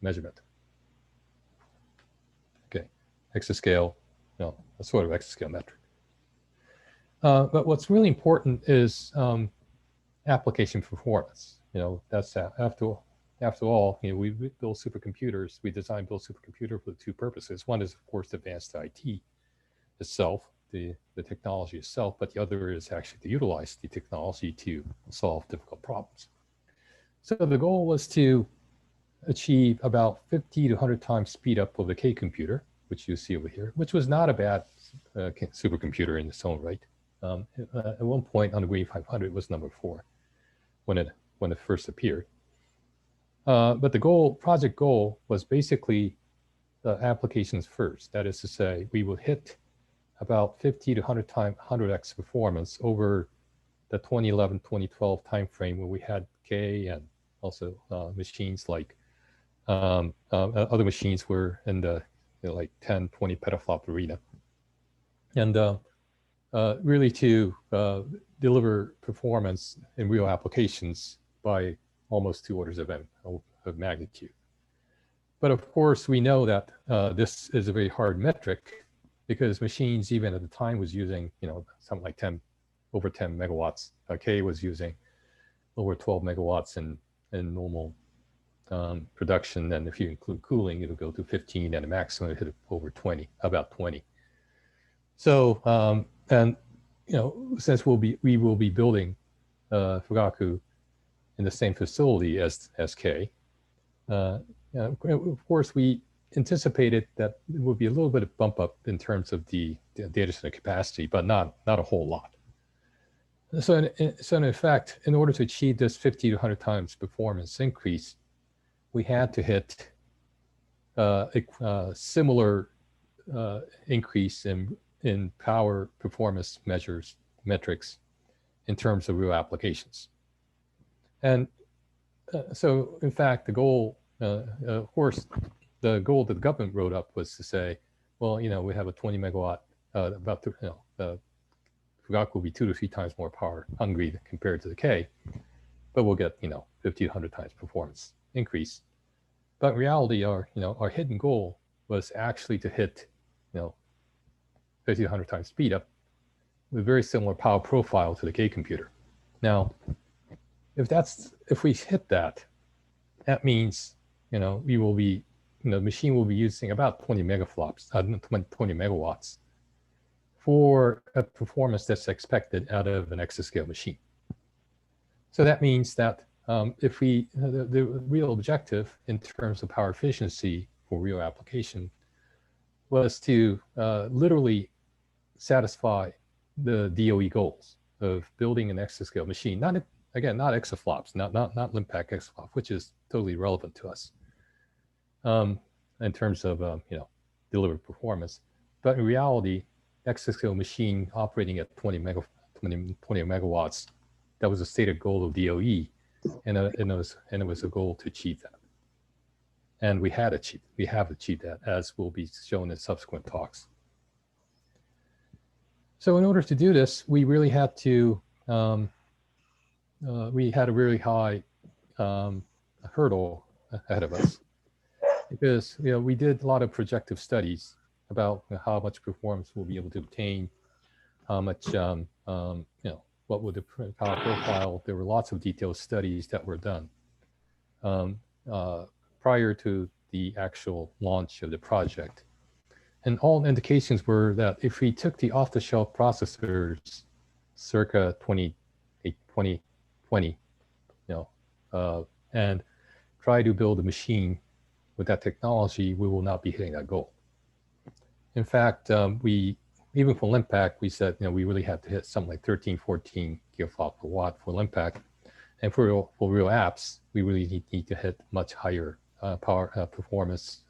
measurement. Okay, exascale, no, a sort of exascale metric. But what's really important is application performance. That's after all, we build supercomputers. We design build supercomputer for two purposes. One is, of course, to advance the IT itself, the technology itself, but the other is actually to utilize the technology to solve difficult problems. So the goal was to achieve about 50 to 100 times speed up of the K computer, which you see over here, which was not a bad supercomputer in its own right. At one point on the Wave 500 it was number 4 when it first appeared. But the project goal was basically applications first. That is to say, we would hit about 50 to 100x performance over the 2011, 2012 timeframe when we had K, and also machines like other machines were in the like 10, 20 petaflop arena. And really to deliver performance in real applications by almost 2 orders of magnitude. But of course, we know that this is a very hard metric because machines, even at the time, was using something like over 10 megawatts. K was using over 12 megawatts in normal production, and if you include cooling, it'll go to 15, and the maximum it hit over 20, about 20. So and since we will be building Fugaku in the same facility as K, of course we anticipated that there would be a little bit of bump up in terms of the data center capacity, but not a whole lot. So in fact, in order to achieve this 50 to 100 times performance increase, we had to hit a similar increase in power performance metrics in terms of real applications. And so in fact, the goal, of course, the goal that the government wrote up was to say, well, we have a 20 megawatt, Fugaku will be 2 to 3 times more power hungry compared to the K, but we'll get 50 to 100 times performance increase. But in reality, our hidden goal was actually to hit 50 to 100 times speed up with very similar power profile to the K computer. Now, if we hit that, that means we will be the machine will be using about 20 megaflops, 20 megawatts for a performance that's expected out of an exascale machine. So that means that if the real objective in terms of power efficiency for real application was to literally satisfy the DOE goals of building an exascale machine, not exaflops, not Limpak exaflop, which is totally relevant to us in terms of delivered performance, but in reality, exascale machine operating at 20 megawatts, that was a stated goal of DOE, and it was a goal to achieve that, and we have achieved that, as will be shown in subsequent talks. So in order to do this, we really had to we had a really high hurdle ahead of us, because we did a lot of projective studies about how much performance we'll be able to obtain, how much what would the power profile. There were lots of detailed studies that were done prior to the actual launch of the project, and all indications were that if we took the off-the-shelf processors circa 2020, and try to build a machine with that technology, we will not be hitting that goal. In fact, even for Limpak, we said we really have to hit something like 13, 14 gigaflop per watt for Limpak, and for real apps, we really need to hit much higher power performance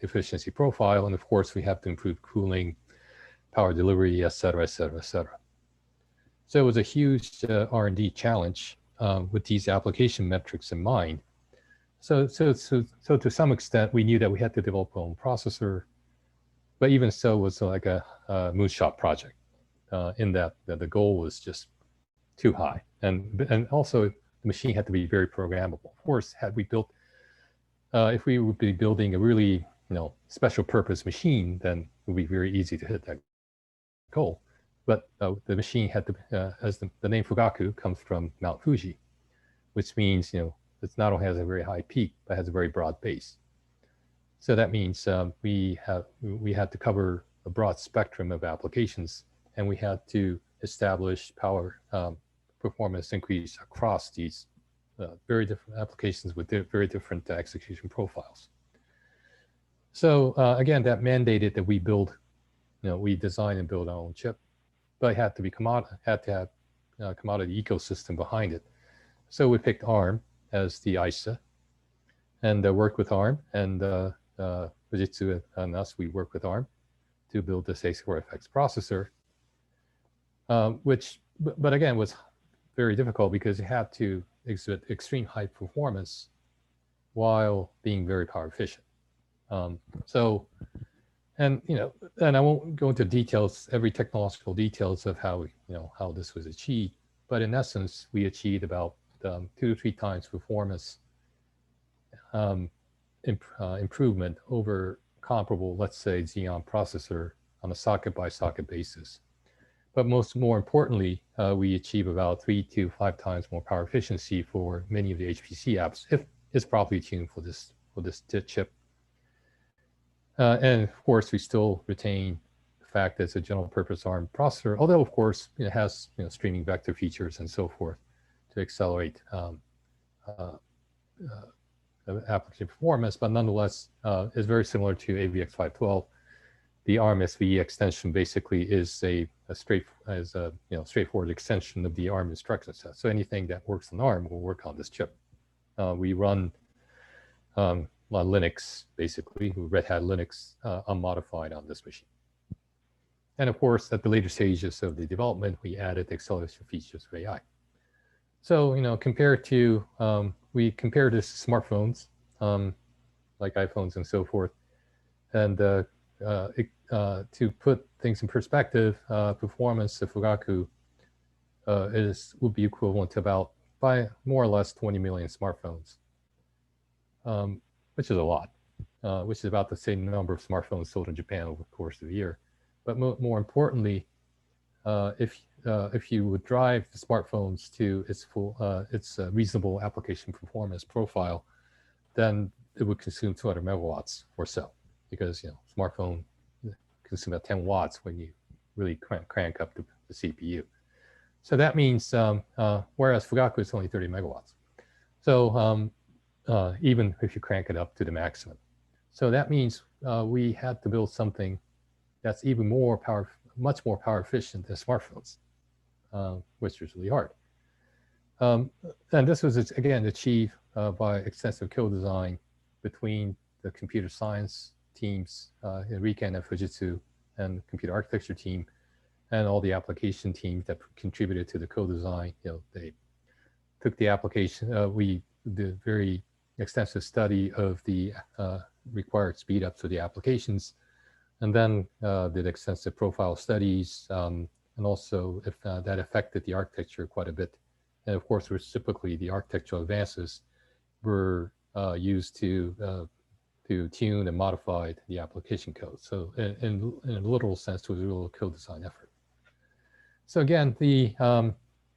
efficiency profile, and of course we have to improve cooling, power delivery, et cetera, et cetera, et cetera. So it was a huge R&D challenge with these application metrics in mind. So to some extent, we knew that we had to develop our own processor, but even so, it was like a moonshot project in that the goal was just too high, and also the machine had to be very programmable. Of course, had we built If we would be building a really special purpose machine, then it would be very easy to hit that goal. But the machine had to, as the name Fugaku comes from Mount Fuji, which means it not only has a very high peak but has a very broad base. So that means we had to cover a broad spectrum of applications, and we had to establish power performance increase across these very different applications with very different execution profiles. So again, that mandated that we build, we design and build our own chip, but it had to be had to have commodity ecosystem behind it. So we picked ARM as the ISA, and worked with ARM, and Fujitsu and us, we worked with ARM to build this A4FX processor, which, but again, was very difficult because it had to exhibit extreme high performance while being very power efficient. And I won't go into details, every technological details of how how this was achieved, but in essence, we achieved about 2 to 3 times performance improvement over comparable, let's say, Xeon processor on a socket by socket basis. But more importantly, we achieve about 3 to 5 times more power efficiency for many of the HPC apps if it's properly tuned for this chip. And of course, we still retain the fact that it's a general purpose ARM processor, although of course it has streaming vector features and so forth to accelerate application performance, but nonetheless is very similar to AVX512. The ARM SVE extension basically is a straightforward extension of the ARM instruction set. So anything that works on ARM will work on this chip. We run Linux, basically, Red Hat Linux, unmodified on this machine. And of course, at the later stages of the development, we added acceleration features of AI. So, compared to, we compared this to smartphones, like iPhones and so forth. And to put things in perspective, performance of Fugaku would be equivalent to about, by more or less 20 million smartphones, which is a lot, which is about the same number of smartphones sold in Japan over the course of the year. But more importantly, if you would drive the smartphones to its reasonable application performance profile, then it would consume 200 megawatts or so, because smartphone consume about 10 watts when you really crank up the CPU. So that means whereas Fugaku is only 30 megawatts. So even if you crank it up to the maximum. So that means we had to build something that's even much more power efficient than smartphones, which was really hard. And this was, again, achieved by extensive co-design between the computer science teams in RIKEN and Fujitsu and computer architecture team and all the application teams that contributed to the co-design. They took the application, we did very extensive study of the required speed ups of the applications, and then did extensive profile studies, and also if that affected the architecture quite a bit. And of course, reciprocally, the architectural advances were used to tune and modify the application code. So in a literal sense, it was a real co-design effort. So again, there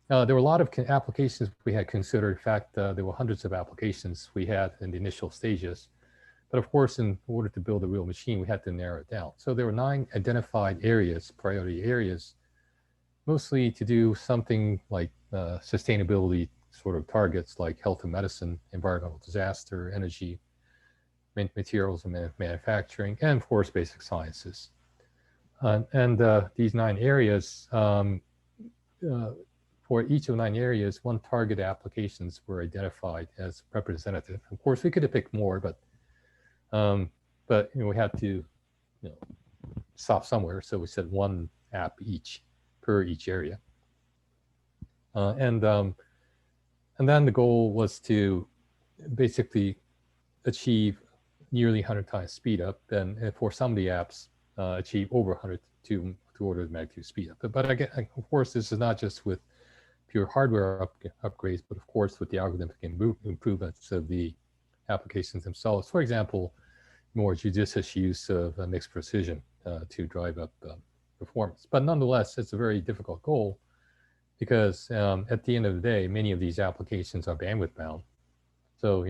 were a lot of applications we had considered. In fact, there were hundreds of applications we had in the initial stages. But of course, in order to build a real machine, we had to narrow it down. So there were 9 identified areas, priority areas, mostly to do something like sustainability sort of targets like health and medicine, environmental disaster, energy, materials and manufacturing, and of course, basic sciences. These 9 areas, for each of 9 areas, 1 target applications were identified as representative. Of course, we could have picked more, but we had to stop somewhere. So we said 1 app per each area. And then the goal was to basically achieve nearly 100 times speed up, and for some of the apps, achieve over 100 to order of magnitude speed up. But again, of course, this is not just with pure hardware upgrades, but of course with the algorithmic improvements of the applications themselves. For example, more judicious use of mixed precision to drive up performance. But nonetheless, it's a very difficult goal because at the end of the day, many of these applications are bandwidth bound. So,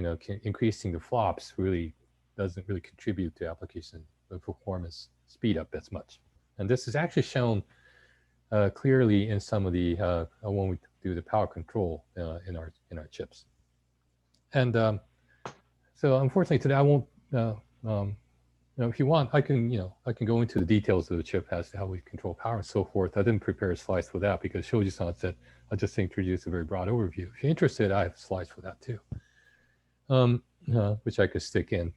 increasing the flops really doesn't really contribute to application performance speed up as much. And this is actually shown clearly in some of the when we do the power control in our chips. And so unfortunately today I won't. If you want, I can go into the details of the chip as to how we control power and so forth. I didn't prepare a slides for that because Shoji-san said I'll just introduce a very broad overview. If you're interested, I have slides for that too, which I could stick in.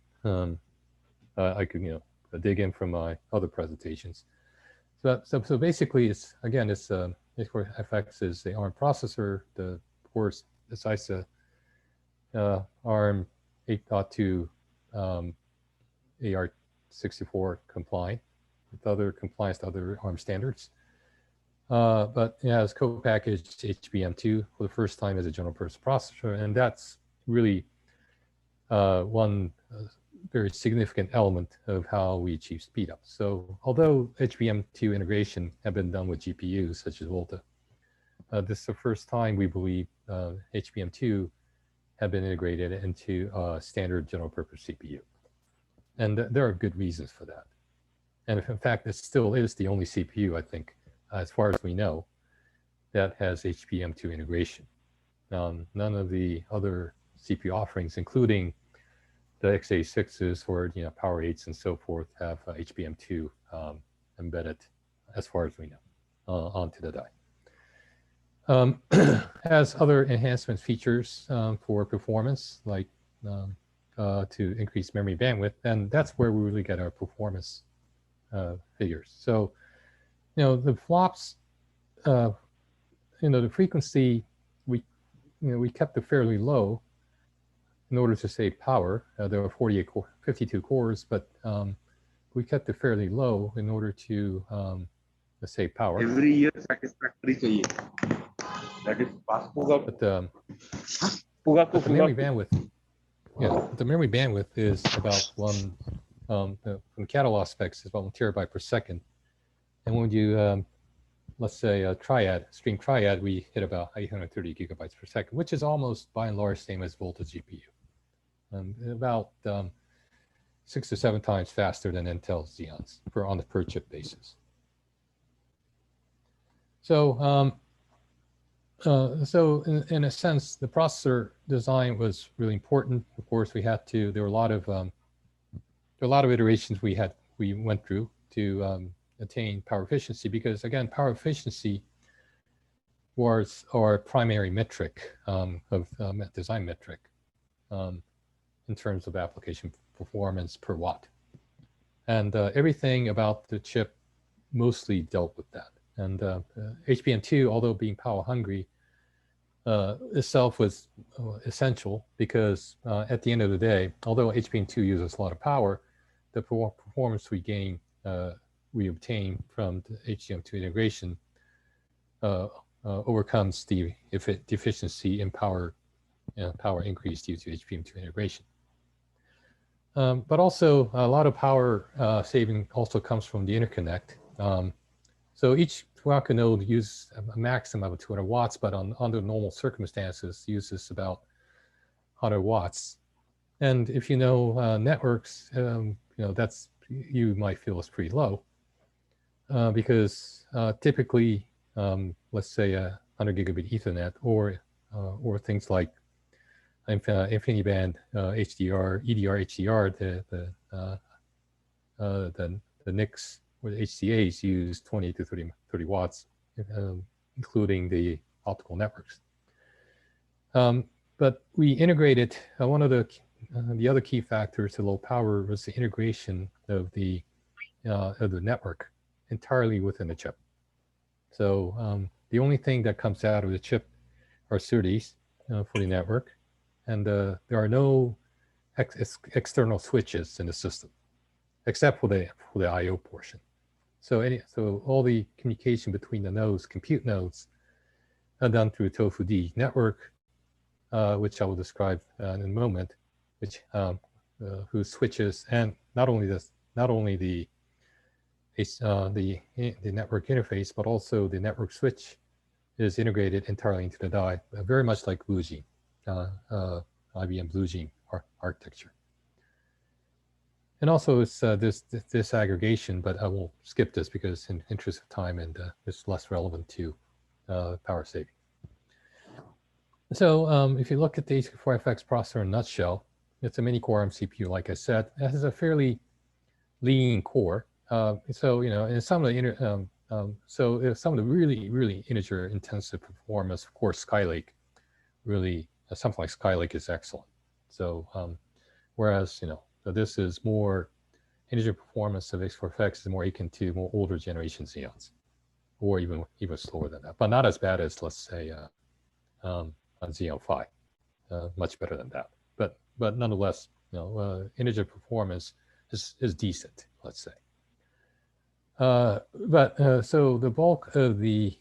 I could dig in from my other presentations. So basically, it's FX is the ARM processor. The ports, it's ISA ARM 8.2 AR64 compliant with other compliance to other ARM standards. But it has co-packaged HBM2 for the first time as a general purpose processor, and that's really one very significant element of how we achieve speed up. So although HBM2 integration had been done with GPUs such as Volta, this is the first time we believe HBM2 have been integrated into a standard general purpose CPU. And there are good reasons for that. And if in fact, it still is the only CPU, I think, as far as we know, that has HBM2 integration. None of the other CPU offerings, including the x86s or Power 8s and so forth, have HBM2 embedded, as far as we know, onto the die. Has other enhancement features for performance, like to increase memory bandwidth, and that's where we really get our performance figures. So, the flops, the frequency, we kept it fairly low in order to save power. There were 52 cores, but we kept it fairly low in order to save power. Every year satisfactory. That is but the memory bandwidth, the memory bandwidth is about from catalog specs is about 1 terabyte per second. And when you let's say a stream triad, we hit about 830 gigabytes per second, which is almost by and large same as Volta GPU. About 6 to 7 times faster than Intel Xeons on the per chip basis. So, in a sense, the processor design was really important. Of course, there were a lot of iterations we went through to attain power efficiency, because again, power efficiency was our primary metric of design metric in terms of application performance per watt. And everything about the chip mostly dealt with that. And HBM2, although being power hungry, itself was essential because at the end of the day, although HBM2 uses a lot of power, the performance we obtain from the HBM2 integration overcomes the deficiency in power increase due to HBM2 integration. But also a lot of power saving also comes from the interconnect. So each Fugaku node uses a maximum of 200 watts, but under normal circumstances uses about 100 watts. And if you know networks, you might feel it's pretty low because typically, let's say a 100 gigabit Ethernet or things like InfiniBand HDR, EDR, HDR, the NICs or the HCAs use 20 to 30 watts, including the optical networks. But we integrated one of the other key factors to low power was the integration of the network entirely within the chip. So the only thing that comes out of the chip are SerDes for the network, and there are no external switches in the system, except for the I/O portion. So all the communication between the nodes, compute nodes, are done through TOFU-D network, which I will describe in a moment. which whose switches, and not only this, not only the network interface, but also the network switch is integrated entirely into the die, very much like BlueJean, IBM BlueJean architecture. And also it's this aggregation, but I will skip this because in interest of time and it's less relevant to power saving. So if you look at the H64FX processor in a nutshell, it's a mini-core ARM CPU, like I said. It has a fairly lean core. So and some of the some of the really integer intensive performance, of course, Skylake really something like Skylake is excellent. So whereas this is more integer performance of X4FX is more akin to more older generation Xeons, or even slower than that, but not as bad as, let's say, on Xeon Phi. Much better than that, but nonetheless, integer performance is decent, let's say. So the bulk of the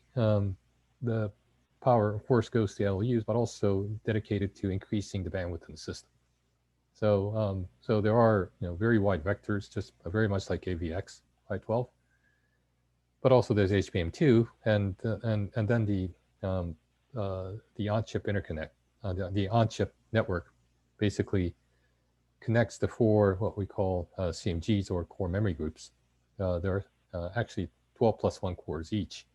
power, of course, goes to LUs, but also dedicated to increasing the bandwidth in the system. So so there are very wide vectors, just very much like AVX 512, but also there's HBM2 and then the on-chip interconnect, the on-chip network basically connects the four what we call CMGs, or core memory groups. There are actually 12 plus 1 cores each,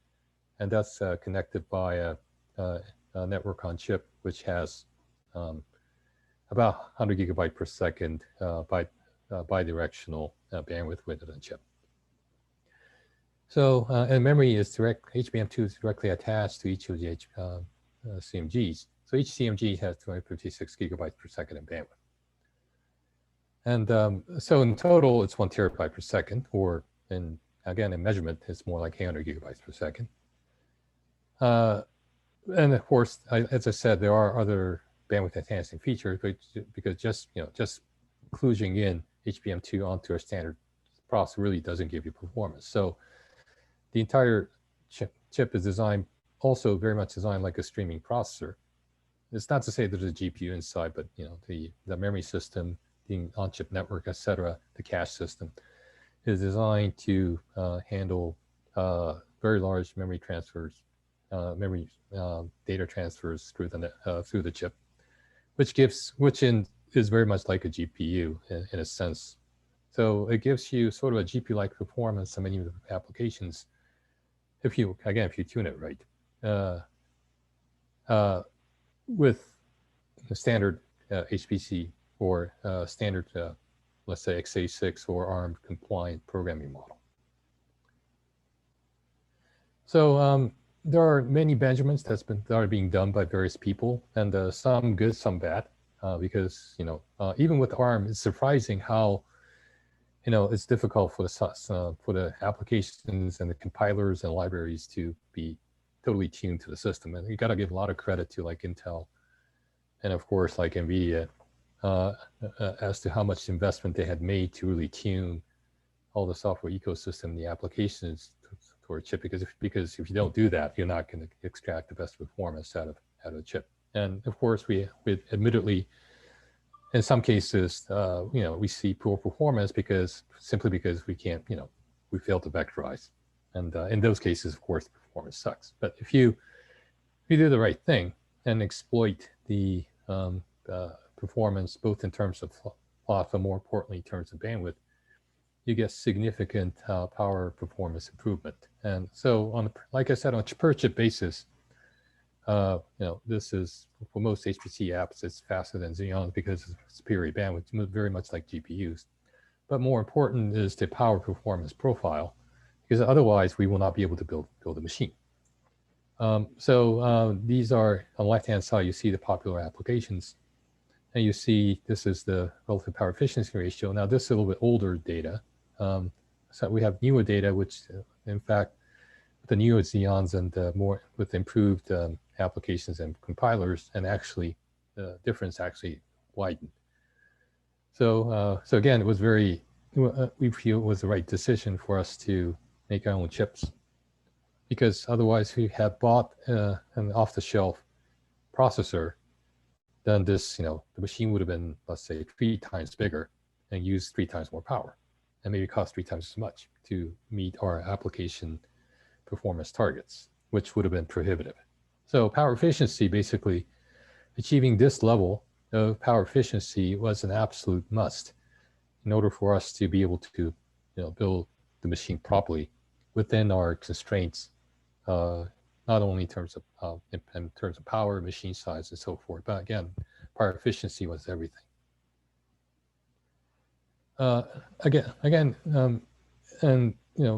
and that's connected by a network on chip which has about 100 gigabyte per second bidirectional bandwidth within the chip. So and memory is HBM2 is directly attached to each of the CMGs. So each CMG has 256 gigabytes per second in bandwidth. And so in total, it's 1 terabyte per second, or again, in measurement, it's more like 800 gigabytes per second. And of course, as I said, there are other bandwidth enhancing features, but because just kludging in HBM2 onto a standard processor really doesn't give you performance. So the entire chip is designed, also very much designed like a streaming processor. It's not to say there's a GPU inside, but the memory system, the on-chip network, etc., the cache system is designed to handle very large memory transfers, data transfers through the chip, which is very much like a GPU in a sense. So it gives you sort of a GPU-like performance in many of the applications if you tune it right. With the standard HPC or standard, let's say, x86 or ARM compliant programming model. So there are many benchmarks that are being done by various people, and some good, some bad, because even with ARM, it's surprising how it's difficult for the applications and the compilers and libraries to be totally tuned to the system. And you got to give a lot of credit to like Intel, and of course like NVIDIA, as to how much investment they had made to really tune all the software ecosystem, the applications toward chip. Because if you don't do that, you're not going to extract the best performance out of a chip. And of course, we admittedly, in some cases, we see poor performance simply because we can't, we fail to vectorize, and in those cases, of course, the performance sucks. But if you do the right thing and exploit the performance, both in terms of clock, but more importantly in terms of bandwidth, you get significant power performance improvement. And so, like I said, on a per chip basis, this is, for most HPC apps, it's faster than Xeon because of superior bandwidth, very much like GPUs. But more important is the power performance profile, because otherwise we will not be able to build a machine. These are, on the left-hand side, you see the popular applications, and you see this is the relative power efficiency ratio. Now this is a little bit older data. So we have newer data, which in fact, the newer Xeons and more with improved applications and compilers, and actually the difference actually widened. So again, it was we feel it was the right decision for us to make our own chips, because otherwise we had bought an off-the-shelf processor then this, the machine would have been, let's say, 3 times bigger and used 3 times more power, and maybe cost 3 times as much to meet our application performance targets, which would have been prohibitive. So power efficiency, basically achieving this level of power efficiency was an absolute must in order for us to be able to build the machine properly within our constraints, not only in terms of power, machine size, and so forth, but again, power efficiency was everything. And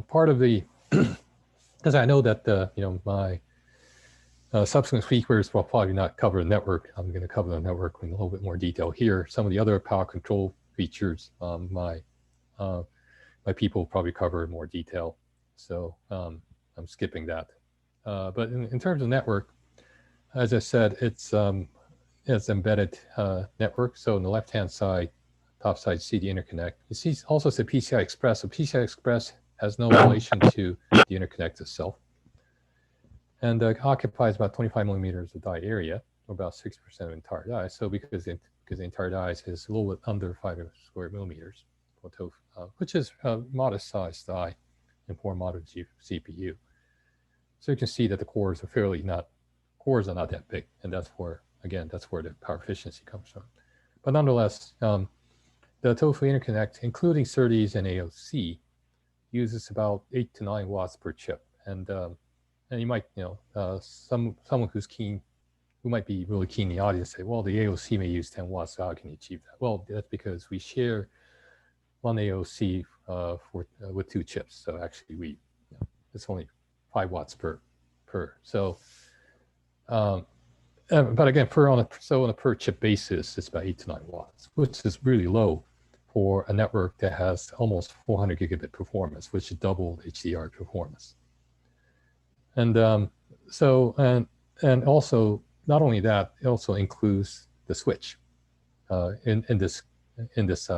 part of the because I know that my subsequent speakers will probably not cover the network. I'm going to cover the network in a little bit more detail here. Some of the other power control features, my people probably cover in more detail, so I'm skipping that. But in terms of network, as I said, it's embedded network. So on the left-hand side, top side, see the interconnect. You see also it's a PCI Express. So PCI Express has no relation to the interconnect itself, and occupies about 25 millimeters of die area, or about 6% of the entire die. So because the entire die is a little bit under 5 square millimeters, which is a modest sized die in for a modern CPU. So you can see that the cores are not that big, and that's where the power efficiency comes from. But nonetheless, the total interconnect, including SerDes and AOC, uses about 8 to 9 watts per chip, and you might, someone who might be really keen in the audience say, well, the AOC may use 10 watts, so how can you achieve that? Well, that's because we share one AOC with 2 chips. So actually, it's only 5 watts per. So, but again, on a per chip basis, it's about 8 to 9 watts, which is really low for a network that has almost 400 gigabit performance, which is double HDR performance. And and also, not only that, it also includes the switch in this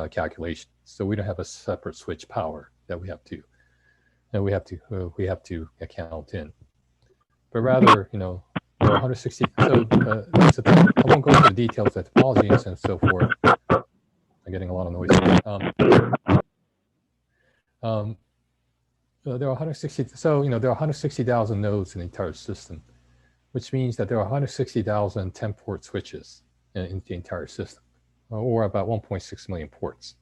calculation. So we don't have a separate switch power that we have to account in, but rather, 160. So I won't go into the details of topologies and so forth. I'm getting a lot of noise. There are 160. So there are 160,000 nodes in the entire system, which means that there are 160,000 10-port switches in the entire system, or about 1.6 million ports,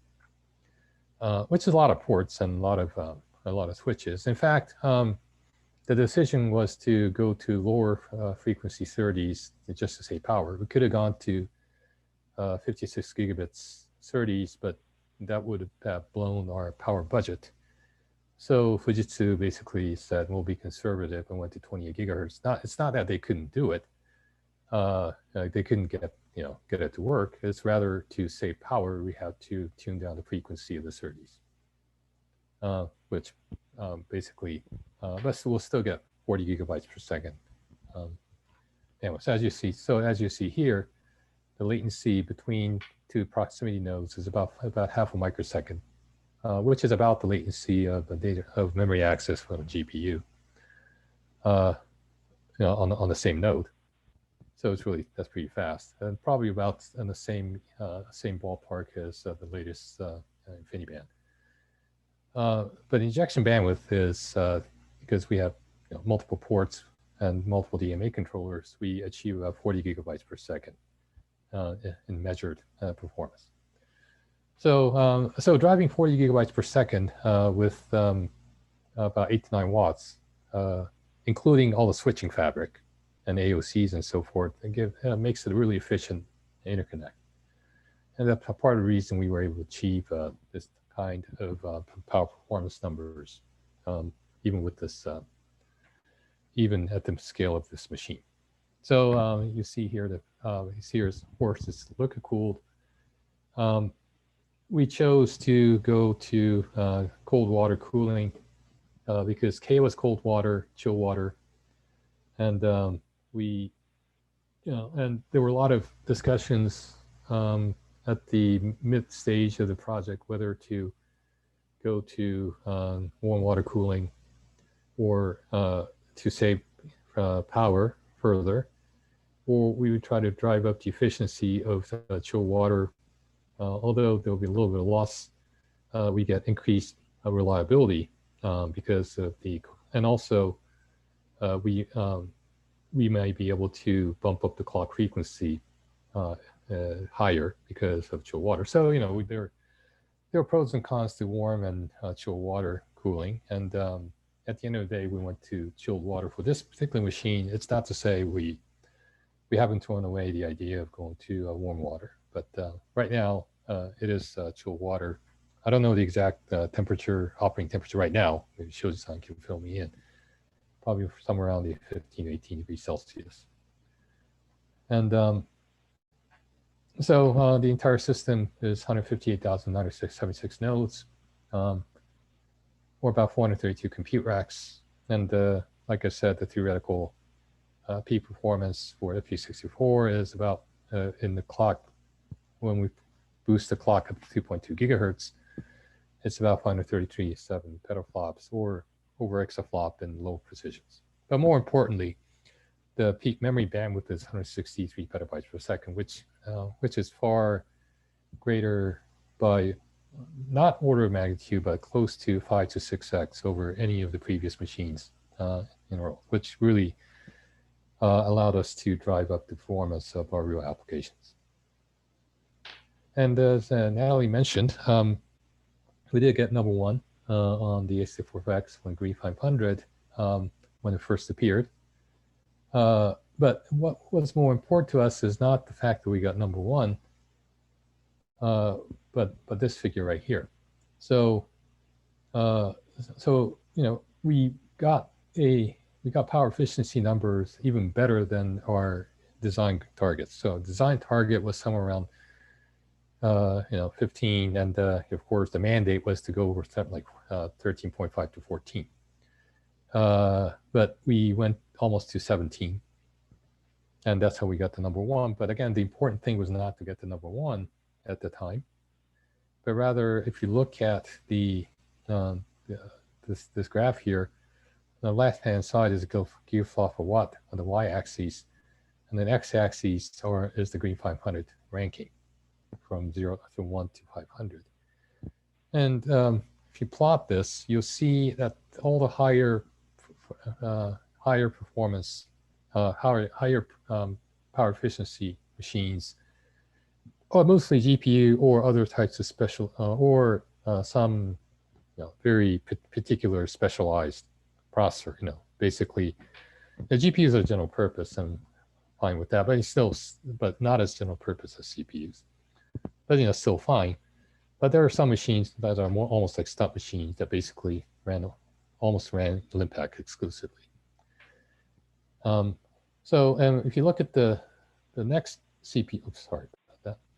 which is a lot of ports and a lot of switches. In fact, the decision was to go to lower frequency SerDes just to save power. We could have gone to 56 gigabits SerDes, but that would have blown our power budget. So Fujitsu basically said, we'll be conservative and went to 28 gigahertz. It's not that they couldn't do it. They couldn't get it to work. It's rather to save power, we had to tune down the frequency of the SerDes, which basically, but we'll still get 40 gigabytes per second. Anyway, so as you see here, the latency between 2 proximity nodes is about half a microsecond, which is about the latency of memory access from a GPU, on the same node. So that's pretty fast, and probably about in the same ballpark as the latest InfiniBand. But injection bandwidth is because we have multiple ports and multiple DMA controllers, we achieve about 40 gigabytes per second in measured performance. So driving 40 gigabytes per second with about 8 to 9 watts, including all the switching fabric and AOCs and so forth, makes it a really efficient interconnect. And that's part of the reason we were able to achieve this kind of power performance numbers, even with this, even at the scale of this machine. So you see here that of course it's liquid cooled. We chose to go to cold water cooling because K was cold water, chill water, and and there were a lot of discussions at the mid stage of the project whether to go to warm water cooling or to save power further, or we would try to drive up the efficiency of the chill water. Although there'll be a little bit of loss, we get increased reliability because of and also we may be able to bump up the clock frequency higher because of chill water. So, there are pros and cons to warm and chill water cooling. And at the end of the day, we went to chilled water for this particular machine. It's not to say we haven't thrown away the idea of going to warm water, but right now it is chilled water. I don't know the exact operating temperature right now. Maybe Shoji-san can fill me in. Probably somewhere around the 15 to 18 degrees Celsius. And so the entire system is 158,976 nodes, or about 432 compute racks. And like I said, the theoretical peak performance for FP64 is about in the clock, when we boost the clock up to 2.2 gigahertz, it's about 533.7 petaflops or over exaflop in low precisions. But more importantly, the peak memory bandwidth is 163 petabytes per second, which is far greater by not order of magnitude, but close to 5 to 6x over any of the previous machines in a row, which really allowed us to drive up the performance of our real applications. And as Natalie mentioned, we did get number one on the A64FX when Green 500 when it first appeared. But what was more important to us is not the fact that we got number one, but this figure right here. So we got power efficiency numbers even better than our design targets. So design target was somewhere around 15, and of course the mandate was to go over something like 13.5 to 14. But we went almost to 17, and that's how we got the number one. But again, the important thing was not to get the number one at the time, but rather, if you look at this graph here, the left-hand side is a gigaflop per watt on the y-axis, and then x-axis is the Green 500 ranking from 0 to 1 to 500. And if you plot this, you'll see that all the higher performance, higher power efficiency machines are mostly GPU or other types of special or some very particular specialized processor. Basically, the GPUs are general purpose, and fine with that, but not as general purpose as CPUs. But still fine. But there are some machines that are almost like stump machines that basically almost ran LIMPAC exclusively. So if you look at the next CPU,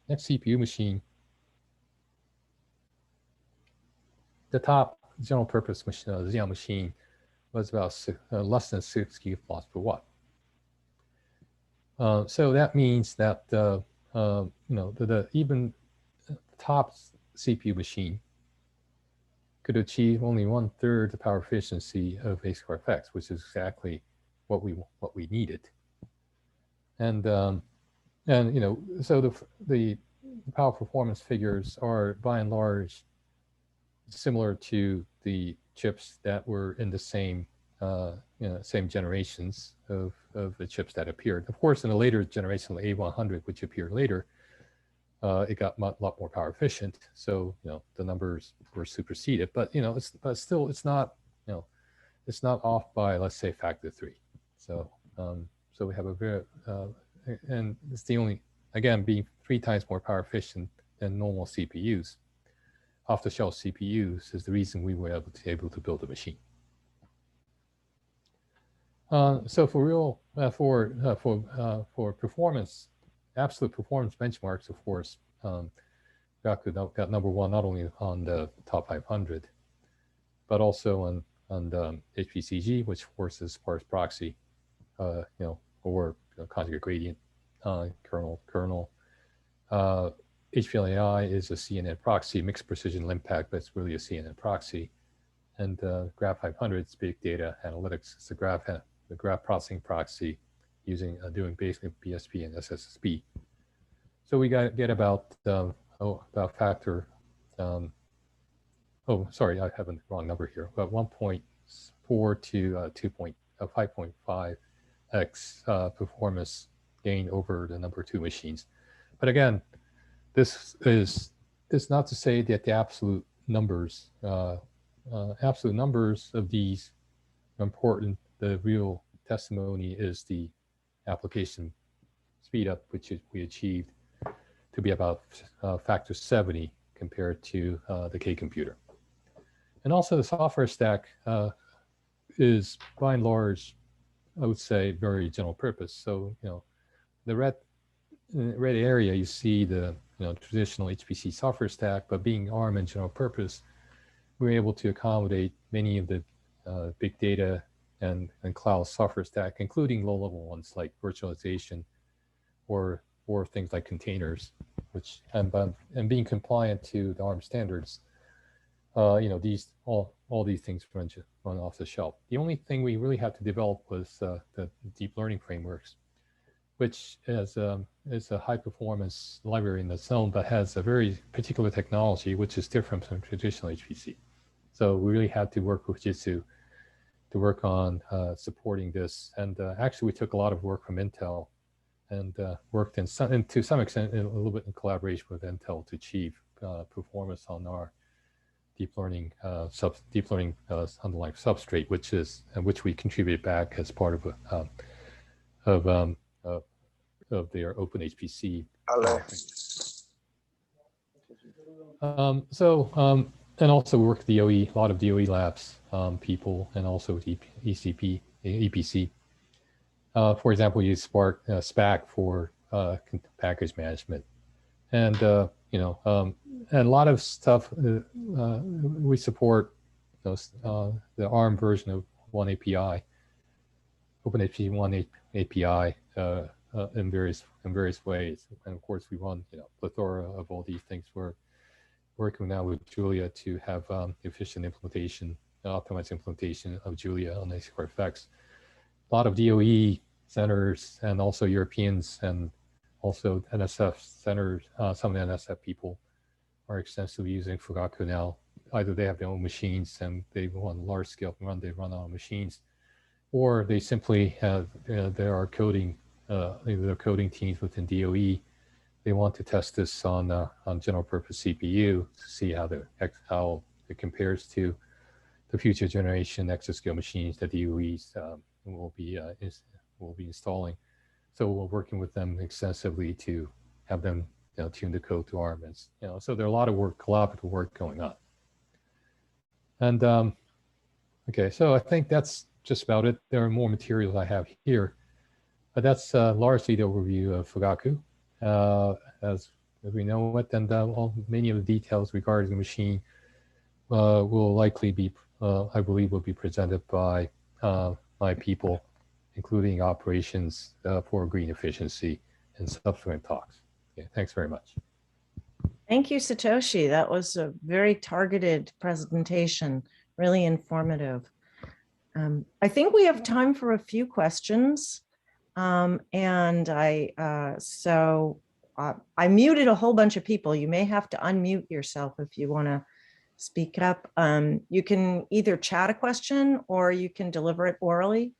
next CPU machine, the top general purpose machine, Xeon machine, was about less than 6 gigaflops per watt. So that means that even the top CPU machine could achieve only 1/3 the power efficiency of A64FX, which is exactly what we needed. And so the power performance figures are by and large similar to the chips that were in the same same generations of the chips that appeared. Of course, in a later generation, the A100, which appeared later, it got a lot more power efficient. So the numbers were superseded, but still it's not off by, let's say, factor 3. So so we have a very and it's the only, again, being 3 times more power efficient than normal CPUs. Off-the-shelf CPUs is the reason we were able to build a machine. So for real, for performance, absolute performance benchmarks, of course, Fugaku got number one not only on the top 500, but also on the HPCG, which of course is sparse proxy, or conjugate gradient kernel. HPLAI is a CNN proxy, mixed precision LIMPAC, but it's really a CNN proxy. And Graph 500 is big data analytics. It's the graph processing proxy. using doing basically BSP and SSSP. So we get about about factor. Oh, sorry, I have the wrong number here. About 1.4 to 5.5x performance gain over the number 2 machines. But again, this is not to say that the absolute numbers of these are important. The real testimony is the application speed up, which we achieved to be about factor 70 compared to the K computer. And also the software stack is by and large, I would say, very general purpose. So, the red area, you see the traditional HPC software stack, but being ARM and general purpose, we're able to accommodate many of the big data and cloud software stack, including low-level ones like virtualization or things like containers, which and being compliant to the ARM standards. These all these things run off the shelf. The only thing we really had to develop was the deep learning frameworks, which is a high performance library in its own, but has a very particular technology which is different from traditional HPC. So we really had to work with Jitsu to work on supporting this. And actually, we took a lot of work from Intel and worked to some extent a little bit in collaboration with Intel to achieve performance on our deep learning underlying substrate, which we contributed back as part of their OpenHPC. And also we work with DOE, a lot of DOE labs people, and also with EPC. For example, we use SPAC for package management, and and a lot of stuff we support the ARM version of One API, OpenHPC One API in various ways. And of course, we run plethora of all these things. We're working now with Julia to have efficient implementation, optimized implementation of Julia on A2FX. A lot of DOE centers and also Europeans and also NSF centers, some of the NSF people are extensively using Fugaku now. Either they have their own machines and they want large scale they run on machines, or they simply have there are coding teams within DOE. They want to test this on general purpose CPU to see how it compares to the future generation exascale machines that DOEs will be installing. So we're working with them extensively to have them tune the code to ARM. And, so there are a lot of collaborative work going on. And okay, so I think that's just about it. There are more materials I have here, but that's largely the overview of Fugaku as we know it, and many of the details regarding the machine will likely be, I believe, will be presented by my people, including operations for green efficiency and subsequent talks. Okay, thanks very much. Thank you, Satoshi. That was a very targeted presentation, really informative. I think we have time for a few questions. And I muted a whole bunch of people. You may have to unmute yourself if you want to speak up. You can either chat a question or you can deliver it orally.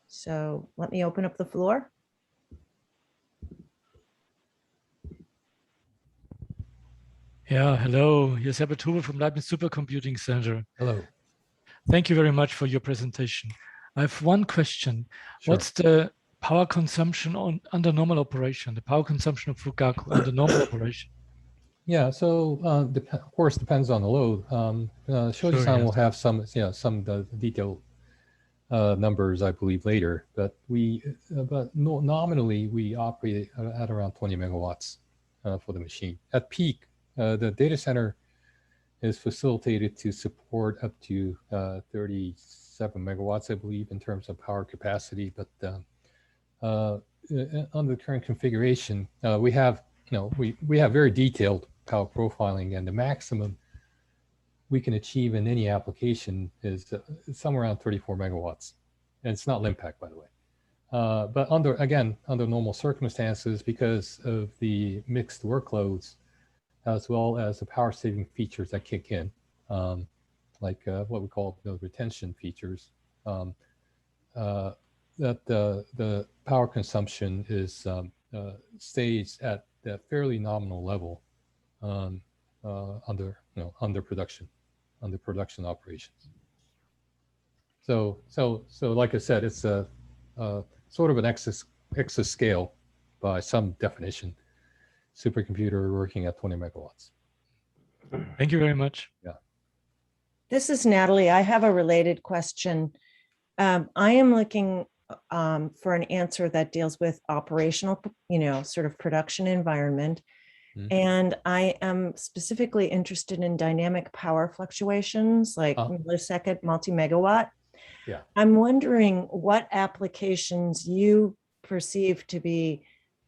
So let me open up the floor. Yeah, hello. Here's Herbert Hubel from Leibniz Supercomputing Center. Hello. Thank you very much for your presentation. I have one question. Sure. What's the power consumption under normal operation, the power consumption of Fugaku under normal operation? Yeah, so of course depends on the load. Shoji-san will have some detailed numbers, I believe, later. But nominally we operate at around 20 megawatts for the machine. At peak, the data center is facilitated to support up to 37 megawatts, I believe, in terms of power capacity. But under the current configuration, we have very detailed power profiling, and the maximum we can achieve in any application is somewhere around 34 megawatts, and it's not limp pack, by the way. But under normal circumstances, because of the mixed workloads, as well as the power saving features that kick in, like what we call the retention features, that the power consumption is stays at that fairly nominal level under production operations. So like I said, it's a sort of an exascale by some definition supercomputer working at 20 megawatts. Thank you very much. Yeah. This is Natalie. I have a related question. I am looking for an answer that deals with operational, sort of production environment. Mhm. And I am specifically interested in dynamic power fluctuations like millisecond, multi-megawatt. Yeah. I'm wondering what applications you perceive to be,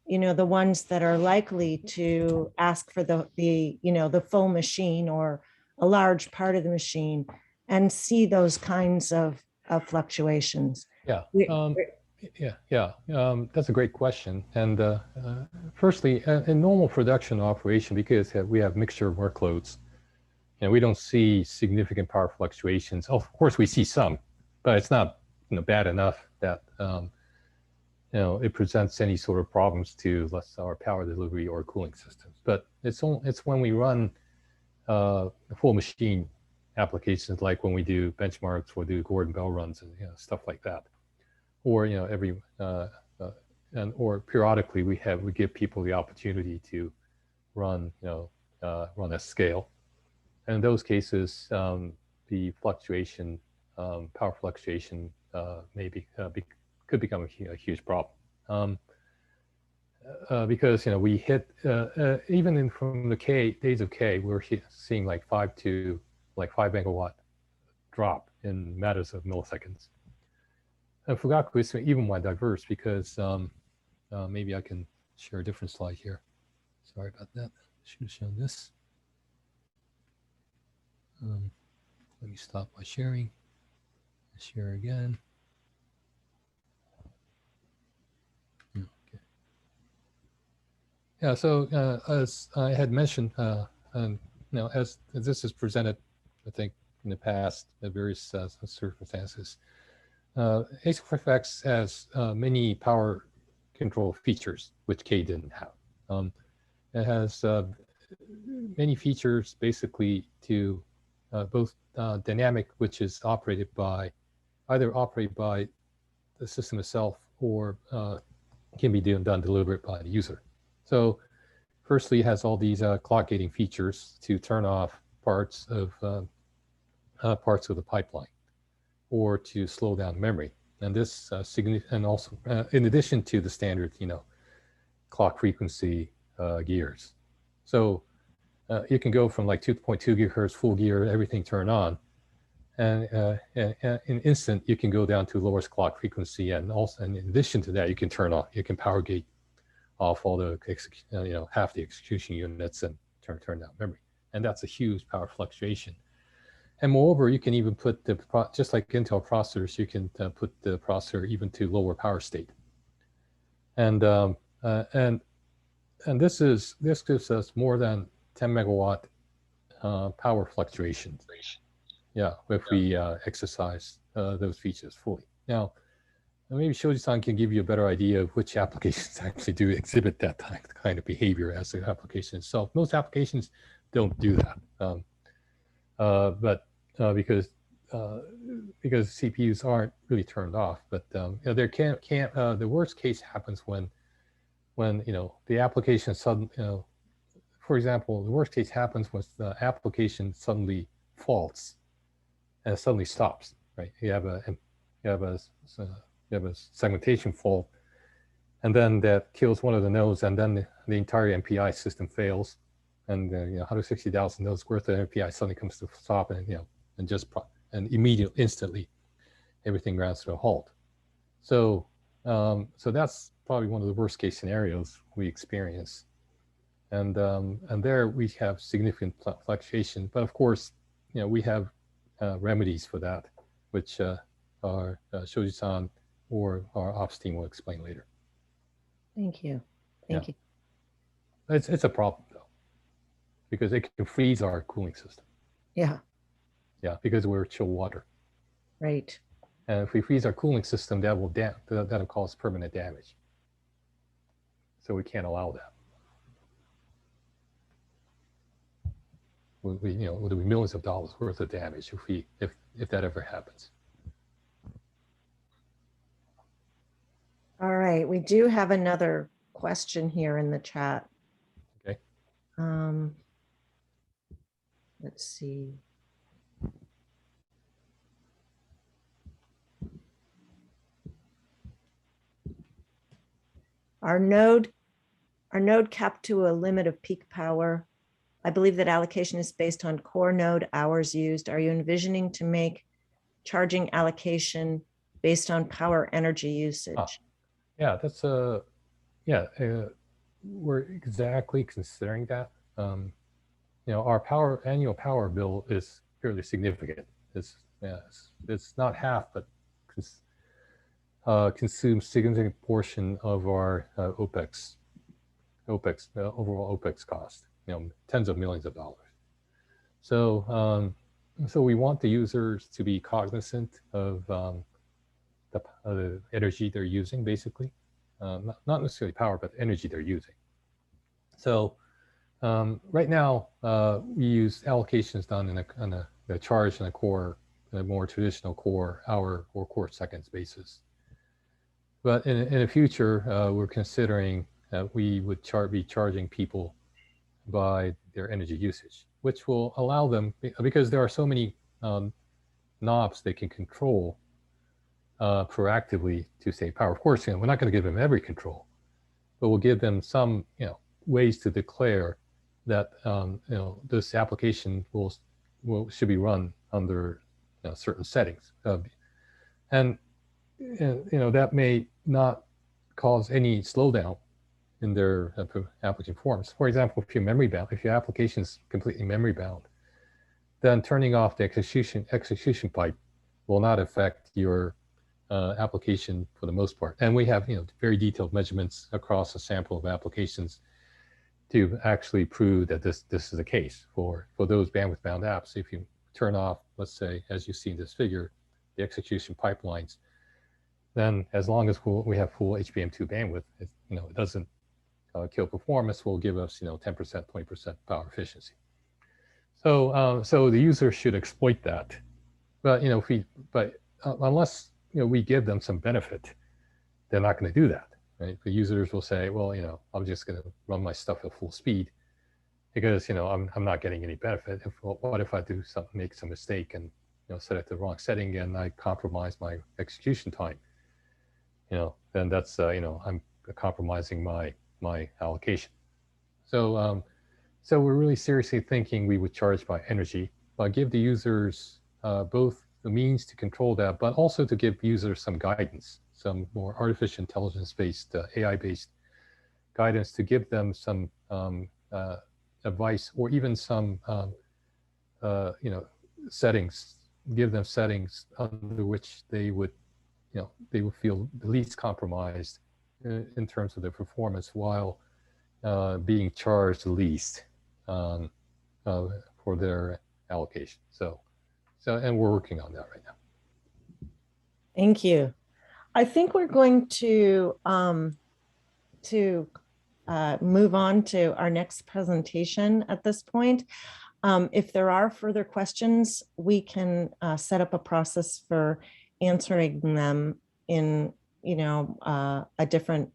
the ones that are likely to ask for the full machine or a large part of the machine and see those kinds of fluctuations. Yeah. That's a great question. And firstly, in normal production operation, because we have mixture of workloads, we don't see significant power fluctuations. Of course, we see some, but it's not bad enough that it presents any sort of problems to our power delivery or cooling systems. But it's when we run full machine applications, like when we do benchmarks or do Gordon Bell runs and stuff like that, or or periodically we give people the opportunity to run run at scale. And in those cases, the fluctuation, power fluctuation, could become a huge problem. Because we hit even from the days of K, we're seeing like 5 megawatt drop in matters of milliseconds. And Fugaku is even more diverse because maybe I can share a different slide here. Sorry about that. Should have shown this. Let me stop my sharing. Share again. Okay. Yeah. So as I had mentioned, as this is presented, I think in the past at various circumstances, ASIC has many power control features which K didn't have. It has many features basically to both dynamic, which is either operated by the system itself or can be done delivered by the user. So firstly, it has all these clock gating features to turn off parts of the pipeline or to slow down memory. And this and also in addition to the standard, clock frequency gears. So you can go from like 2.2 gigahertz full gear, everything turn on, and in an instant you can go down to lowest clock frequency, and also in addition to that, you can power gate off all the half the execution units and turn down memory, and that's a huge power fluctuation. And moreover, you can even put just like Intel processors, you can put the processor even to lower power state. And this gives us more than 10 megawatt power fluctuations. Yeah, if we exercise those features fully. Now, maybe Shoji-san can give you a better idea of which applications actually do exhibit that kind of behavior as the application itself. Most applications don't do that. But because CPUs aren't really turned off, but there the worst case happens when the application suddenly, for example, the worst case happens when the application suddenly faults and suddenly stops. Right? You have a segmentation fault, and then that kills one of the nodes, and then the entire MPI system fails. And 160,000 nodes worth of MPI suddenly comes to stop, and instantly everything grounds to a halt. So that's probably one of the worst case scenarios we experience, and there we have significant fluctuation. But of course, we have remedies for that, which are Shoji-san or our ops team will explain later. Thank you. Thank you. It's a problem though, because it can freeze our cooling system. Yeah, Yeah, because we're chill water. right. And if we freeze our cooling system, that'll cause permanent damage. So we can't allow that. It'll be millions of dollars worth of damage if that ever happens. All right, we do have another question here in the chat. Okay. Let's see. Our node capped to a limit of peak power. I believe that allocation is based on core node hours used. Are you envisioning to make charging allocation based on power energy usage? Yeah, that's we're exactly considering that. Our annual power bill is fairly significant. It's not half, but consumes significant portion of our OPEX, overall OPEX cost. Tens of millions of dollars. So we want the users to be cognizant of the energy they're using, basically, not necessarily power, but energy they're using. So right now, we use allocations done on a charge in a core, a more traditional core hour or core seconds basis. But in the future, we're considering we would be charging people by their energy usage, which will allow them, because there are so many knobs they can control proactively to save power. Of course, we're not going to give them every control, but we'll give them some, ways to declare that this application should be run under certain settings, and that may not cause any slowdown in their application performance. For example, if your application is completely memory bound, then turning off the execution pipe will not affect your application for the most part. And we have very detailed measurements across a sample of applications to actually prove that this is the case for those bandwidth bound apps. If you turn off, let's say, as you see in this figure, the execution pipelines, then as long as we have full HBM2 bandwidth, it doesn't kill performance, will give us 10%, 20% power efficiency. So the user should exploit that. But unless we give them some benefit, they're not going to do that. Right? The users will say, well, I'm just going to run my stuff at full speed because I'm not getting any benefit. What if I make some mistake and set it to the wrong setting and I compromise my execution time? Then that's I'm compromising my allocation. So we're really seriously thinking we would charge by energy, but give the users both the means to control that, but also to give users some guidance, some more artificial intelligence-based, AI-based guidance to give them some advice or even some settings. Give them settings under which they would feel the least compromised in terms of their performance while being charged the least for their allocation. And we're working on that right now. Thank you. I think we're going to move on to our next presentation at this point. If there are further questions, we can set up a process for answering them in a different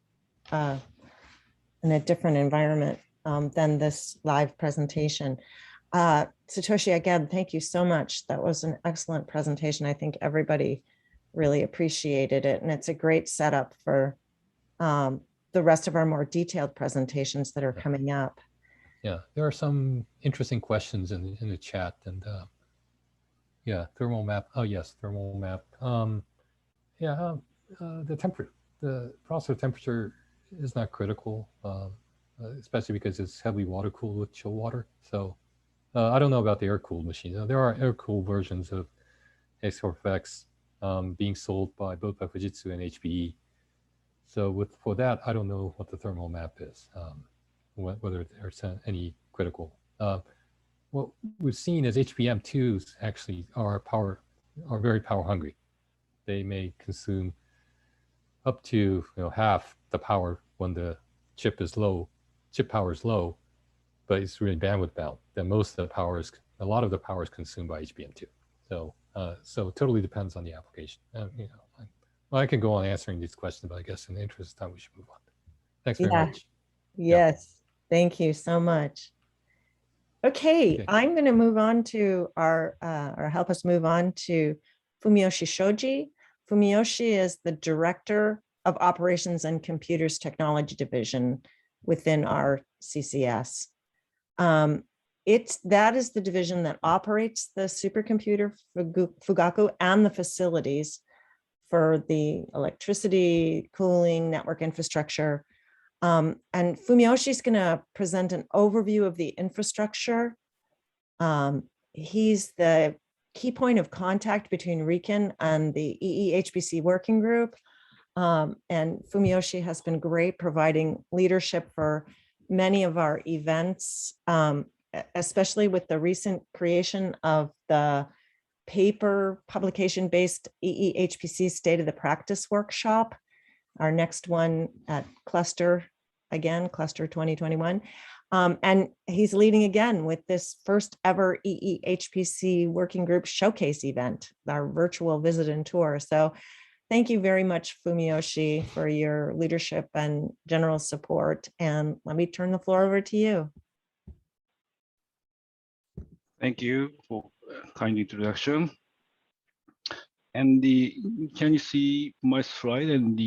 environment than this live presentation. Satoshi, again, thank you so much. That was an excellent presentation. I think everybody really appreciated it, and it's a great setup for the rest of our more detailed presentations that are coming up. Yeah, there are some interesting questions in the chat, and yeah, thermal map. Oh yes, thermal map. The processor temperature is not critical, especially because it's heavily water cooled with chill water. So I don't know about the air cooled machines. There are air cooled versions of XFX being sold by both by Fujitsu and HPE. So for that, I don't know what the thermal map is, whether there's any critical. What we've seen is HBM2s actually are very power hungry. They may consume up to half the power when the chip power is low, but it's really bandwidth bound. Then a lot of the power is consumed by HBM2. So it totally depends on the application. I can go on answering these questions, but I guess in the interest of time, we should move on. Thanks very much. Yes, thank you so much. Okay, I'm going to move on to or help us move on to Fumiyoshi Shoji. Fumiyoshi is the Director of Operations and Computers Technology Division within our CCS. That is the division that operates the supercomputer Fugaku and the facilities for the electricity, cooling, network infrastructure. And Fumiyoshi is going to present an overview of the infrastructure. He's the key point of contact between RIKEN and the EEHPC working group. And Fumiyoshi has been great providing leadership for many of our events, especially with the recent creation of the paper publication-based EEHPC State of the Practice workshop, our next one at Cluster 2021. And he's leading again with this first ever EEHPC working group showcase event, our virtual visit and tour. So thank you very much, Fumiyoshi, for your leadership and general support. And let me turn the floor over to you. Thank you for kind introduction. And can you see my slide and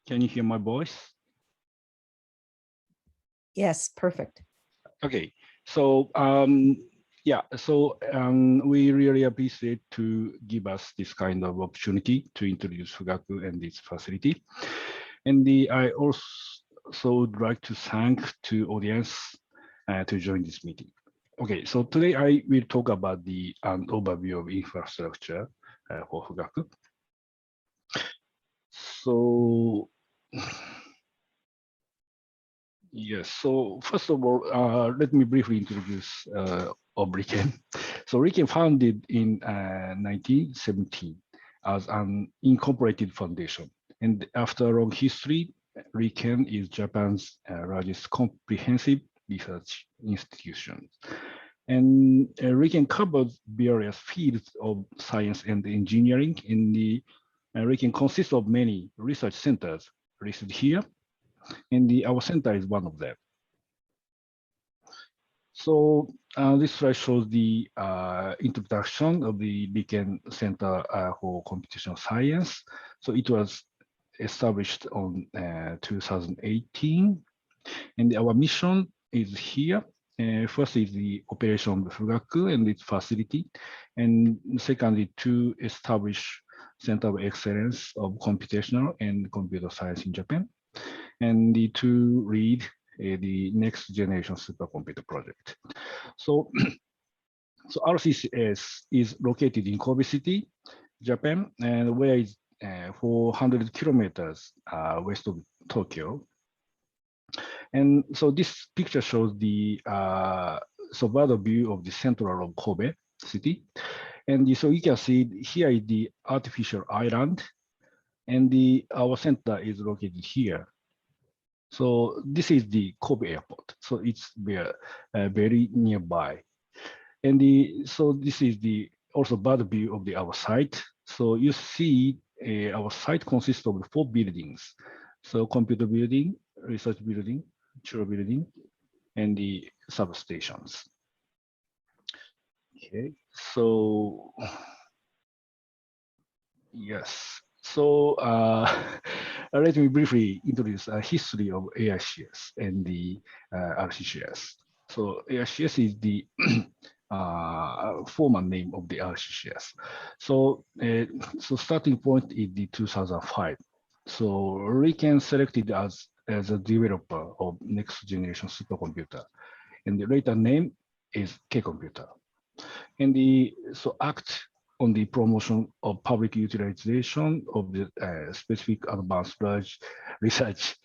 can you hear my voice? Yes, perfect. Okay, so we really appreciate to give us this kind of opportunity to introduce Fugaku and its facility. And I also would like to thank the audience to join this meeting. Okay, so today I will talk about an overview of infrastructure for Fugaku. So yes, so first of all, let me briefly introduce RIKEN. So RIKEN founded in 1917 as an incorporated foundation. And after a long history, RIKEN is Japan's largest comprehensive research institution. And RIKEN covers various fields of science and engineering. RIKEN consists of many research centers listed here. And our center is one of them. So this slide shows the introduction of the RIKEN Center for Computational Science. So it was established on 2018. And our mission is here. First is the operation of Fugaku and its facility. And secondly, to establish Center of Excellence of Computational and Computer Science in Japan. And to lead the next generation supercomputer project. So, RCCS is located in Kobe City, Japan, and where is 400 kilometers west of Tokyo. And so this picture shows the survival view of the central of Kobe City. And so you can see here is the artificial island, and our center is located here. So this is the Kobe airport. So it's very nearby. And so this is also bird view of our site. So you see our site consists of 4 buildings. So computer building, research building, chiller building, and the substations. Okay, so yes. So let me briefly introduce a history of AICS and the RCCS. So AICS is the former name of the RCCS. So starting point is the 2005. So RIKEN selected as a developer of next generation supercomputer, and the later name is K-computer. And so act on the promotion of public utilization of the specific advanced large research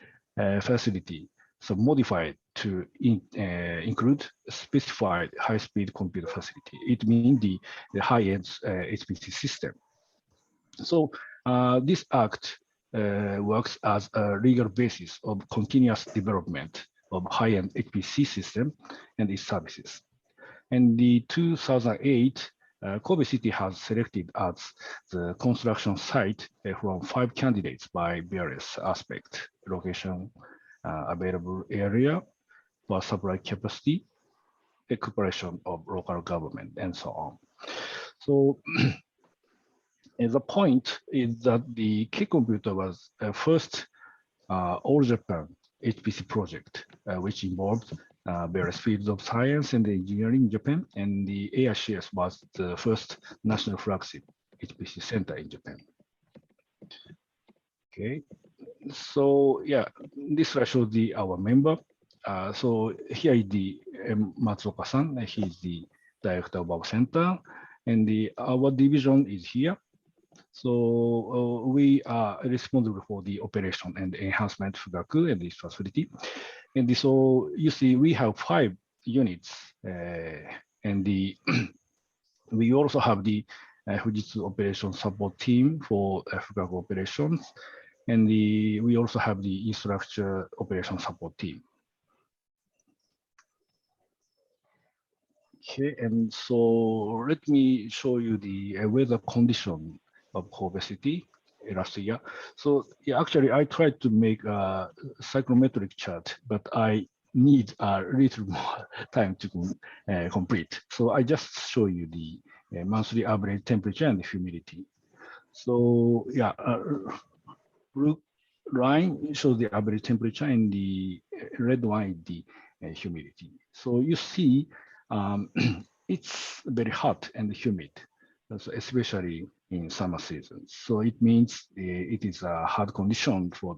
facility, so modified to include specified high-speed computer facility. It means the high-end HPC system. So this act works as a legal basis of continuous development of high-end HPC system and its services. And the 2008, Kobe City has selected as the construction site from 5 candidates by various aspects: location, available area, for supply capacity, the cooperation of local government, and so on. So the point is that the K-Computer was first all Japan HPC project, which involved various fields of science and engineering in Japan, and the AICS was the first national flagship HPC center in Japan. Okay, so yeah, this slide shows our member. So here is the Matsuoka-san. He is the director of our center, and our division is here. So we are responsible for the operation and enhancement Fugaku and this facility. And so you see, we have 5 units, and we also have the Fujitsu operation support team for Fugaku operations, and we also have the infrastructure operation support team. Okay, and so let me show you the weather condition of Kobe City last year. So yeah, actually I tried to make a psychrometric chart, but I need a little more time to complete. So I just show you the monthly average temperature and humidity. So yeah, blue line shows the average temperature and the red one is the humidity. So you see, it's very hot and humid, so especially in summer season. So it means it is a hard condition for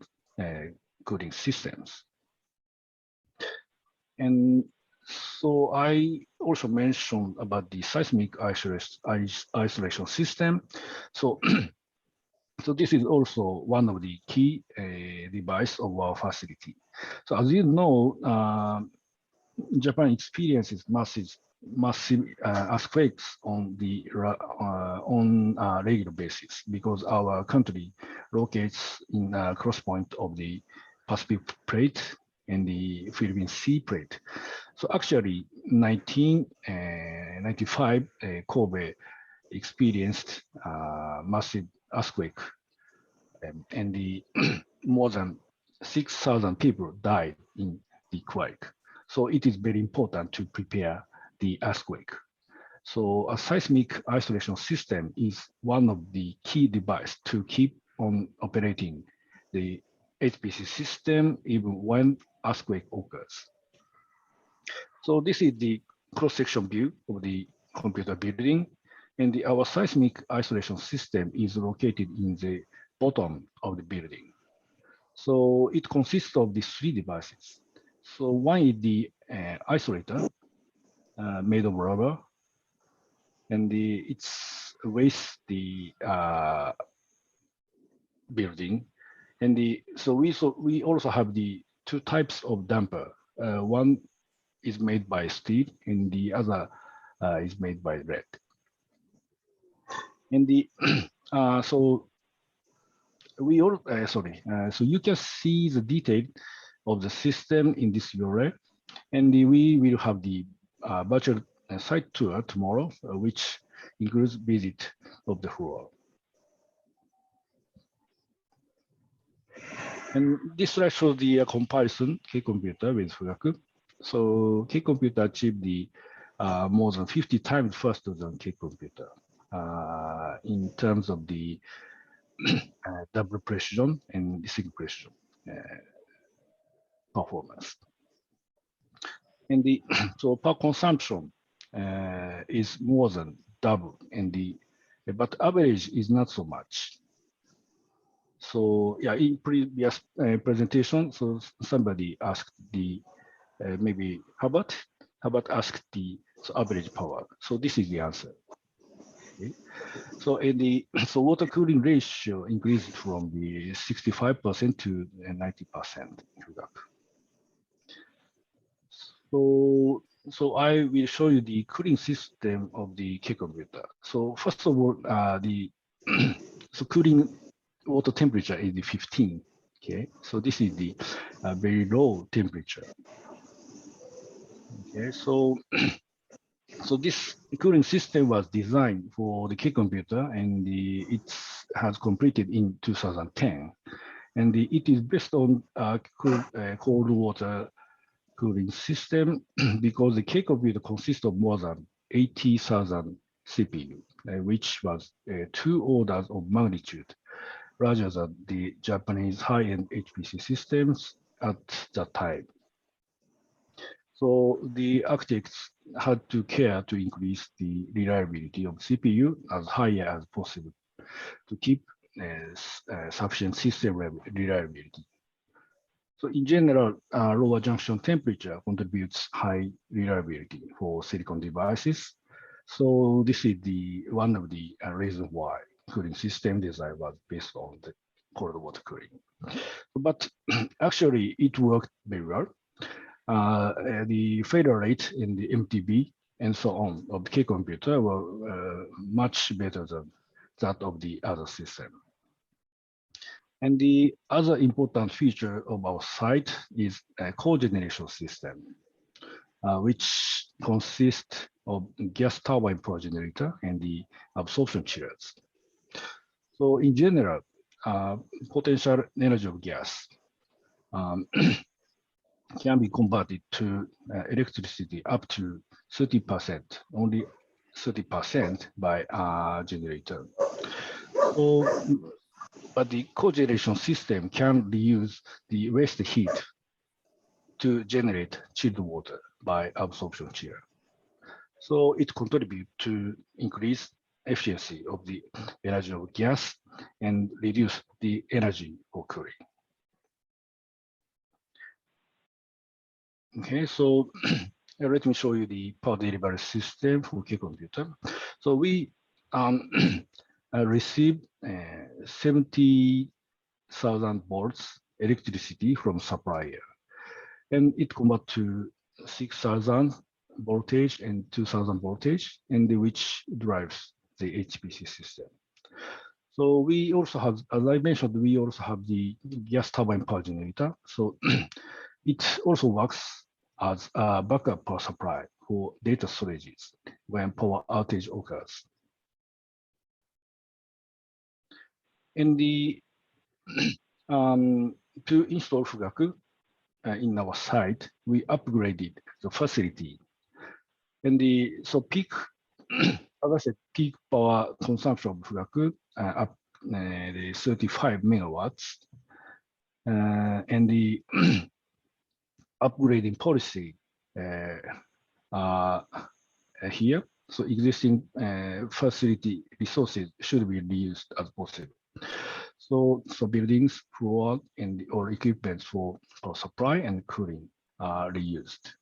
cooling systems. And so I also mentioned about the seismic isolation system. So, so this is also one of the key device of our facility. So as you know, Japan experiences massive earthquakes on a regular basis because our country locates in a cross point of the Pacific Plate and the Philippine Sea Plate. So actually, 1995, Kobe experienced massive earthquake, and the more than 6,000 people died in the quake. So it is very important to prepare the earthquake. So a seismic isolation system is one of the key devices to keep on operating the HPC system even when earthquake occurs. So this is the cross-section view of the computer building, and our seismic isolation system is located in the bottom of the building. So it consists of these 3 devices. So one is the isolator made of rubber, and it's weighs the building, and so we also have the 2 types of damper. One is made by steel, and the other is made by lead. And so we all so you can see the detail of the system in this URL, and we will have the virtual site tour tomorrow, which includes visit of the floor. And this slide shows the comparison K-Computer with Fugaku. So K-Computer achieved the more than 50 times faster than K-Computer in terms of the double precision and single precision performance. And so power consumption is more than double, and but average is not so much. So yeah, in previous presentation, so somebody asked maybe Hubbard asked the average power. So this is the answer. Okay. So so water cooling ratio increased from the 65% to 90% in Fugaku. So I will show you the cooling system of the K computer. So first of all, so cooling water temperature is the 15. Okay, so this is the very low temperature. Okay, so this cooling system was designed for the K computer, and it has completed in 2010, and it is based on cold water cooling system because the K computer consists of more than 80,000 CPU, which was 2 orders of magnitude larger than the Japanese high-end HPC systems at that time. So the architects had to care to increase the reliability of CPU as high as possible to keep sufficient system reliability. So in general, lower junction temperature contributes high reliability for silicon devices. So this is one of the reasons why cooling system design was based on the cold water cooling. But actually, it worked very well. The failure rate in the MTB and so on of the K computer were much better than that of the other system. And the other important feature of our site is a cogeneration system, which consists of gas turbine power generator and the absorption chillers. So in general, potential energy of gas can be converted to electricity up to 30%, only 30% by a generator. So, but the cogeneration system can reuse the waste heat to generate chilled water by absorption chiller. So it contributes to increase efficiency of the energy of gas and reduce the energy for cooling. Okay, so let me show you the power delivery system for K computer. So we received 70,000 volts electricity from supplier, and it convert to 6,000 voltage and 2,000 voltage, and which drives the HPC system. So we also have, as I mentioned, we also have the gas turbine power generator. So it also works as a backup power supply for data storages when power outage occurs. And to install Fugaku in our site, we upgraded the facility. And so peak, as I said, peak power consumption of Fugaku up the 35 megawatts. And the upgrading policy here. So existing facility resources should be reused as possible. So buildings, floor, and or equipment for supply and cooling are reused.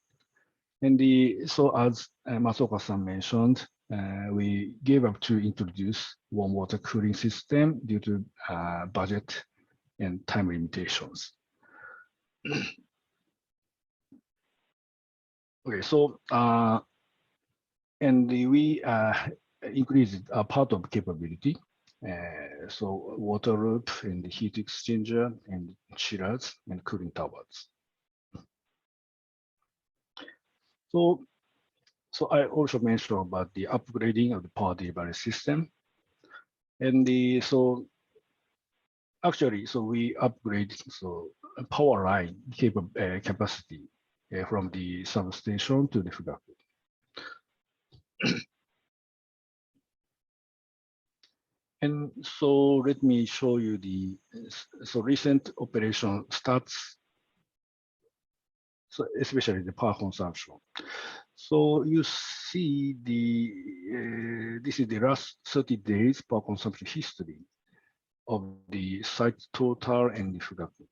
And so as Masaoka-san mentioned, we gave up to introduce warm water cooling system due to budget and time limitations. Okay, so and we increased a part of capability. So water loop and the heat exchanger and chillers and cooling towers. So I also mentioned about the upgrading of the power delivery system. And so actually, so we upgrade so power line capacity from the substation to the Fugaku. And so let me show you so recent operation stats, so especially the power consumption. So you see this is the last 30 days power consumption history of the site total and the Fugaku.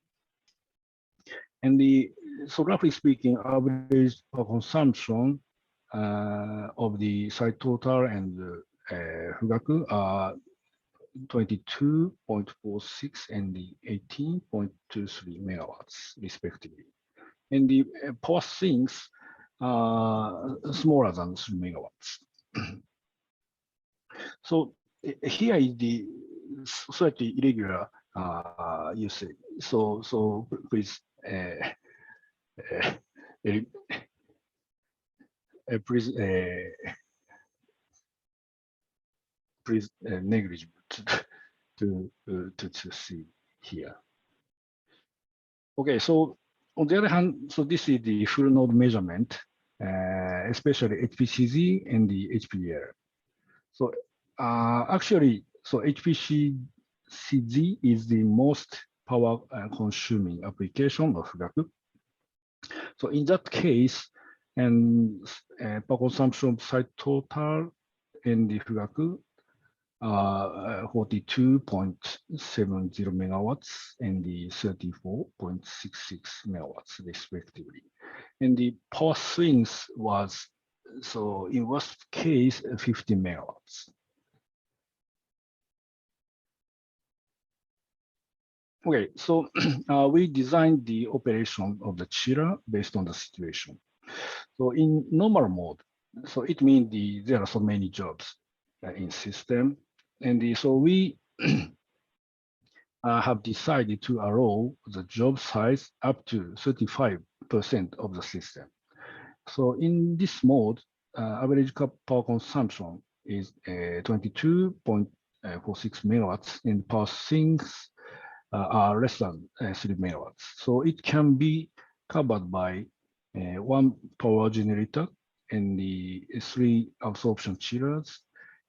And so roughly speaking, average power consumption of the site total and Fugaku are 22.46 and the 18.23 megawatts respectively. And the power sinks are smaller than 3 megawatts. So here is the slightly irregular usage. So please please negligible to see here. Okay, so on the other hand, so this is the full node measurement, especially HPCZ and the HPL. So actually, so HPCZ is the most power consuming application of Fugaku. So in that case, and power consumption site total in the Fugaku 42.70 megawatts and the 34.66 megawatts respectively. And the power swings was, so in worst case, 50 megawatts. Okay, so we designed the operation of the chiller based on the situation. So in normal mode, so it means there are so many jobs in system. And so we have decided to allow the job size up to 35% of the system. So in this mode, average power consumption is 22.46 megawatts, and power sinks are less than 3 megawatts. So it can be covered by one power generator and the 3 absorption chillers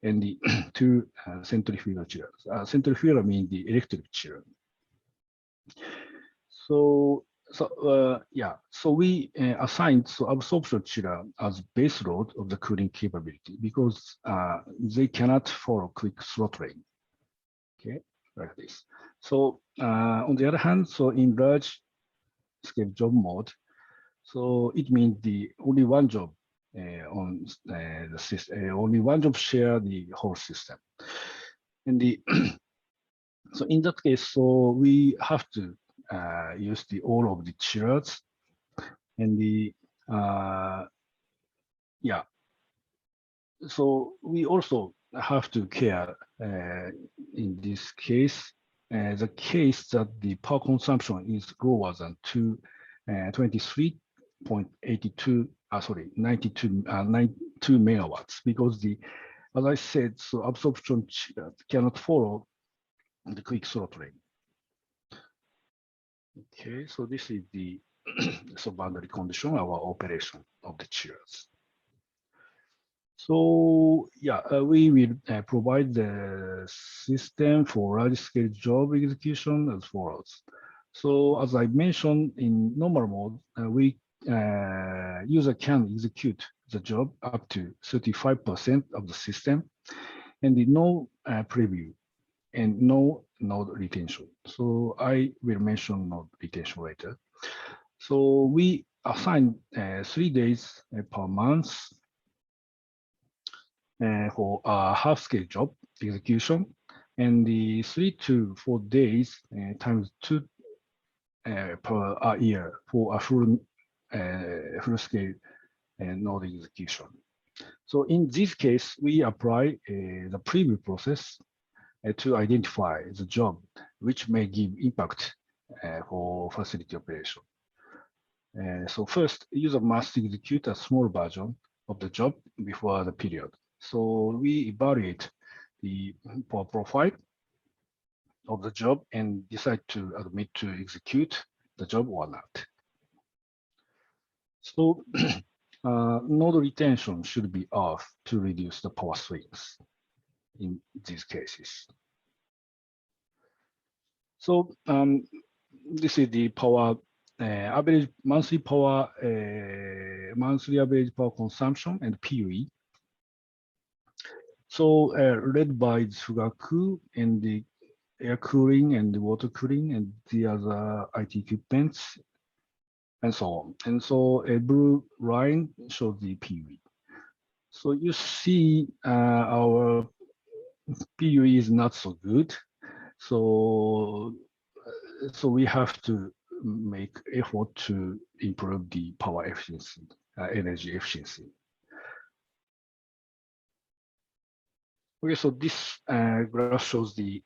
and the 2 centrifugal chillers. Centrifugal means the electric chiller. So we assigned absorption chiller as base load of the cooling capability because they cannot follow quick throttling. Okay, like this. So on the other hand, so in large scale job mode, so it means the only one job on the system, only one job share the whole system. And the so in that case, so we have to use all of the chillers, and the so we also have to care in this case the case that the power consumption is lower than 93.82 92 megawatts, because as I said, so absorption cannot follow the quick throttling. Okay, so this is the boundary condition, our operation of the chillers. So we will provide the system for large-scale job execution as follows. So as I mentioned, in normal mode, user can execute the job up to 35% of the system, and no preview and no node retention. So I will mention node retention later. So we assign 3 days per month for a half-scale job execution, and the 3 to 4 days times 2 per year for a full-scale node execution. So in this case, we apply the preview process to identify the job which may give impact for facility operation. So first, user must execute a small version of the job before the period. So we evaluate the power profile of the job and decide to admit to execute the job or not. So node retention should be off to reduce the power swings in these cases. So this is the power average monthly average power consumption and PUE. So led by Fugaku and the air cooling and the water cooling and the other IT equipments and so on. And so a blue line shows the PUE. So you see our PUE is not so good. So we have to make effort to improve the power efficiency, energy efficiency. Okay, so this graph shows the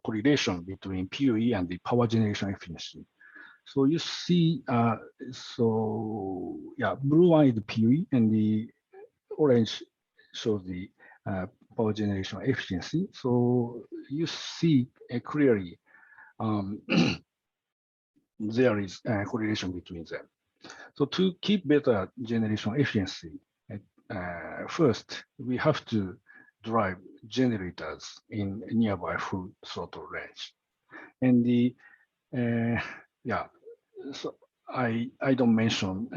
correlation between PUE and the power generation efficiency. So you see, blue one is the PUE and the orange shows the power generation efficiency. So you see clearly there is a correlation between them. So to keep better generation efficiency, first we have to drive generators in nearby full throttle range. And so I don't mention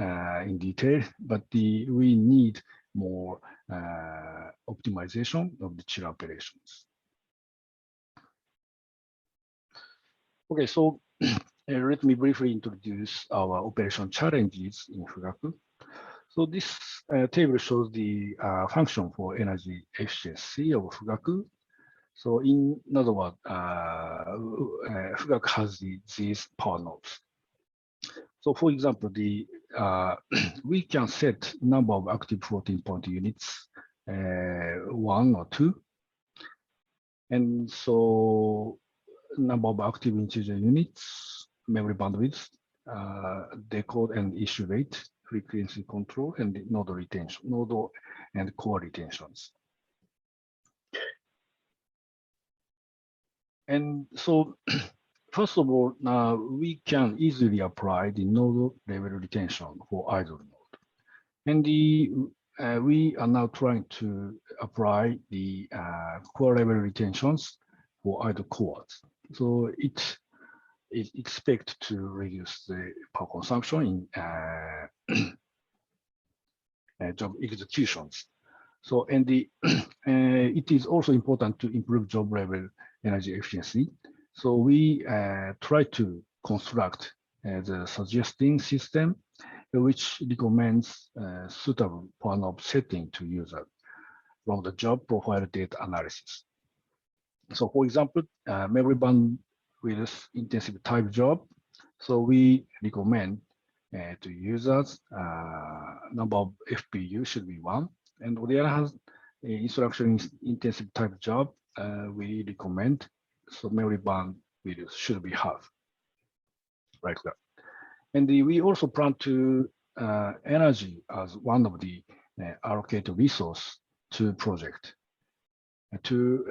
in detail, but we need more optimization of the chill operations. Okay, so let me briefly introduce our operation challenges in Fugaku. So this table shows the function for energy efficiency of Fugaku. So in other words, Fugaku has these power knobs. So for example, we can set number of active floating point units, 1 or 2. And so number of active integer units, memory bandwidth, decode and issue rate, frequency control, and the node retention, node and core retentions. And so, first of all, we can easily apply the node level retention for idle node. And we are now trying to apply the core level retentions for idle cores. So it is expected to reduce the power consumption in job executions. So, and it is also important to improve job level energy efficiency. So we try to construct the suggesting system which recommends suitable power knob setting to user from the job profile data analysis. So for example, memory bandwidth intensive type job. So we recommend to users number of FPU should be 1. And on the other hand, instruction intensive type job, we recommend so memory bandwidth should be half, like that. And we also plan to energy as one of the allocated resource to project to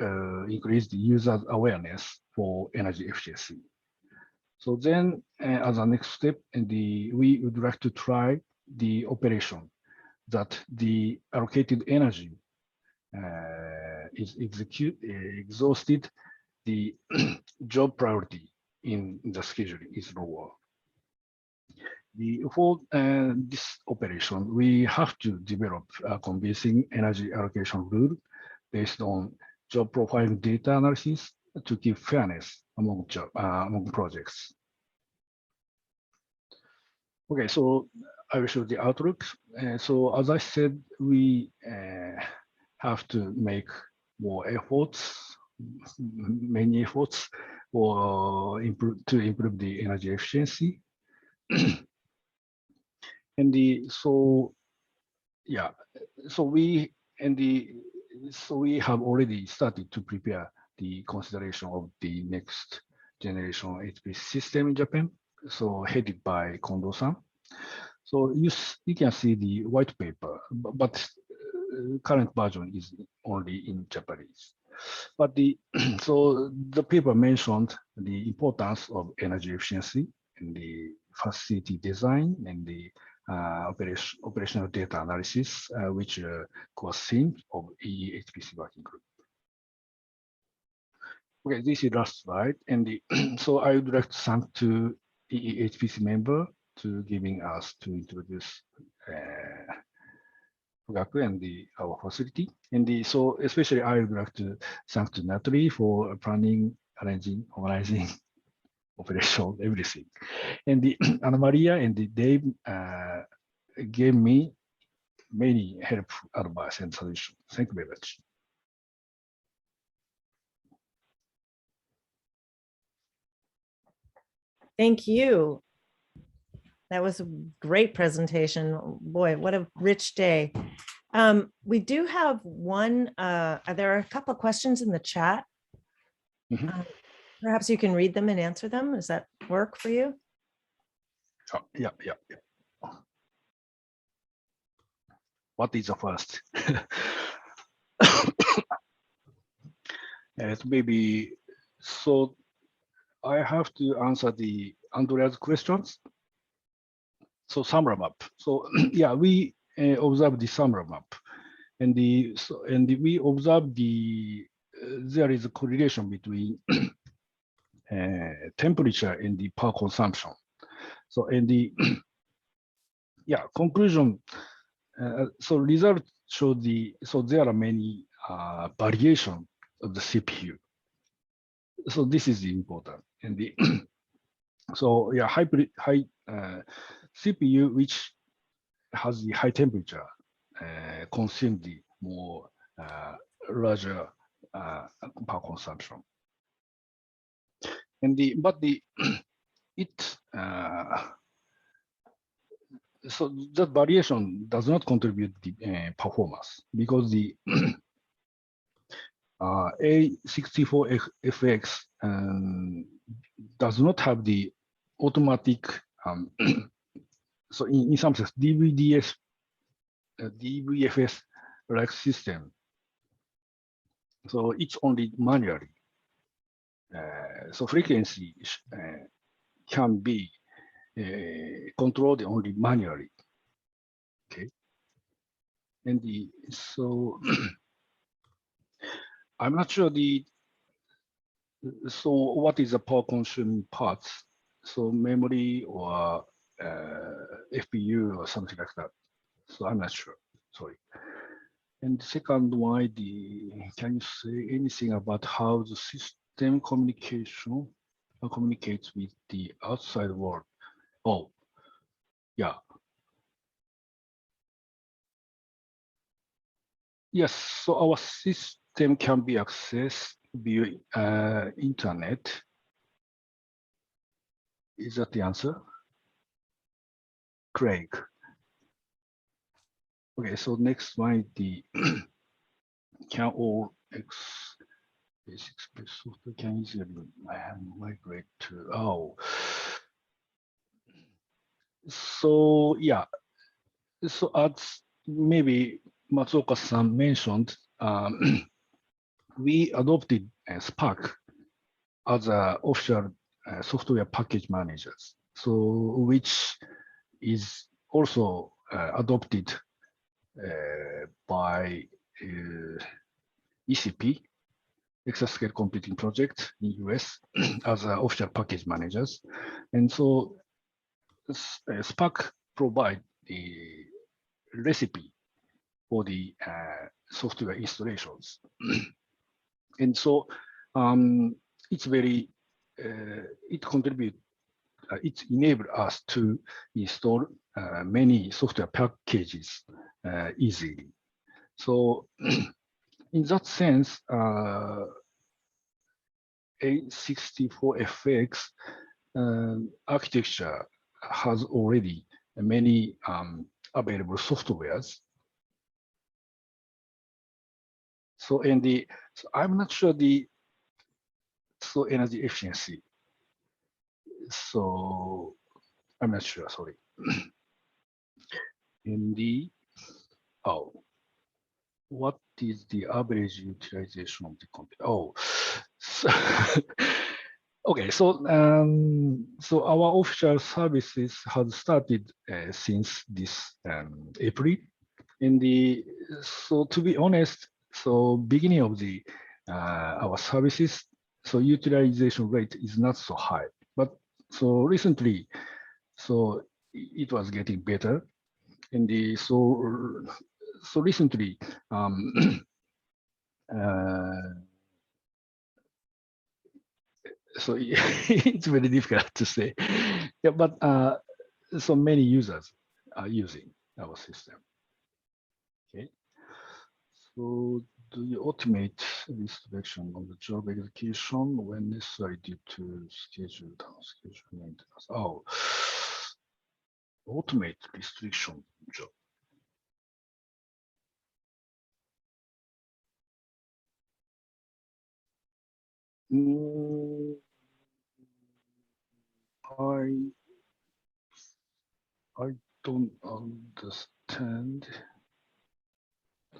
increase the user's awareness for energy efficiency. So then, as a next step, we would like to try the operation that the allocated energy is exhausted, the job priority in the schedule is lower. For this operation, we have to develop a convincing energy allocation rule based on job profile data analysis to keep fairness among projects. Okay, so I will show the outlook. So as I said, we have to make more efforts, many efforts to improve the energy efficiency. And so we have already started to prepare the consideration of the next generation HPC system in Japan. So headed by Kondo-san. So you can see the white paper, but current version is only in Japanese. But so the paper mentioned the importance of energy efficiency in the facility design and the operational data analysis, which core theme of EE-HPC working group. Okay, this is last slide, and so I would like to thank to EE-HPC member to giving us to introduce Fugaku and our facility. And so especially I would like to thank to Natalie for planning, arranging, organizing, operation, everything. And Anna Maria and Dave gave me many helpful advice and solutions. Thank you very much. Thank you. That was a great presentation. Boy, what a rich day. We do have one, there are a couple of questions in the chat. Mhm. Perhaps you can read them and answer them. Does that work for you? Oh, yeah. What is the first? Maybe so. I have to answer the Andrea's questions. So summary map. So yeah, we observe the summary map, and we observe there is a correlation between temperature and the power consumption. So in the yeah conclusion, so result show there are many variation of the CPU. So this is important, and the so yeah high CPU which has the high temperature consume the more larger power consumption. And so that variation does not contribute the performance because the A64FX does not have the automatic so in some sense DVFS like system. So it's only manually. So frequency can be controlled only manually. Okay. And so I'm not sure so what is the power consuming parts? So memory or FPU or something like that. So I'm not sure. Sorry. And second one, can you say anything about how the system communication communicates with the outside world? Oh, yeah. Yes, so our system can be accessed via internet. Is that the answer? Craig. Okay, so next one, can all basic space software can easily migrate to, so yeah, so as maybe Matsuoka-san mentioned, we adopted Spark as an official software package managers, so which is also adopted by ECP, Exascale Computing Project in US as official package managers. And so Spark provide the recipe for the software installations. And so it's very, it contribute, it enable us to install many software packages easily. So in that sense, A64FX architecture has already many available softwares. So I'm not sure so energy efficiency. So I'm not sure, sorry. What is the average utilization of the computer? So, okay, so so our official services has started since this April. So to be honest, so beginning of our services, so utilization rate is not so high, but so recently, so it was getting better. So recently, so it's very difficult to say. Yeah, but so many users are using our system. Okay. So the ultimate restriction of the job execution when necessary due to schedule maintenance. Oh, ultimate restriction job. Mm, I don't understand.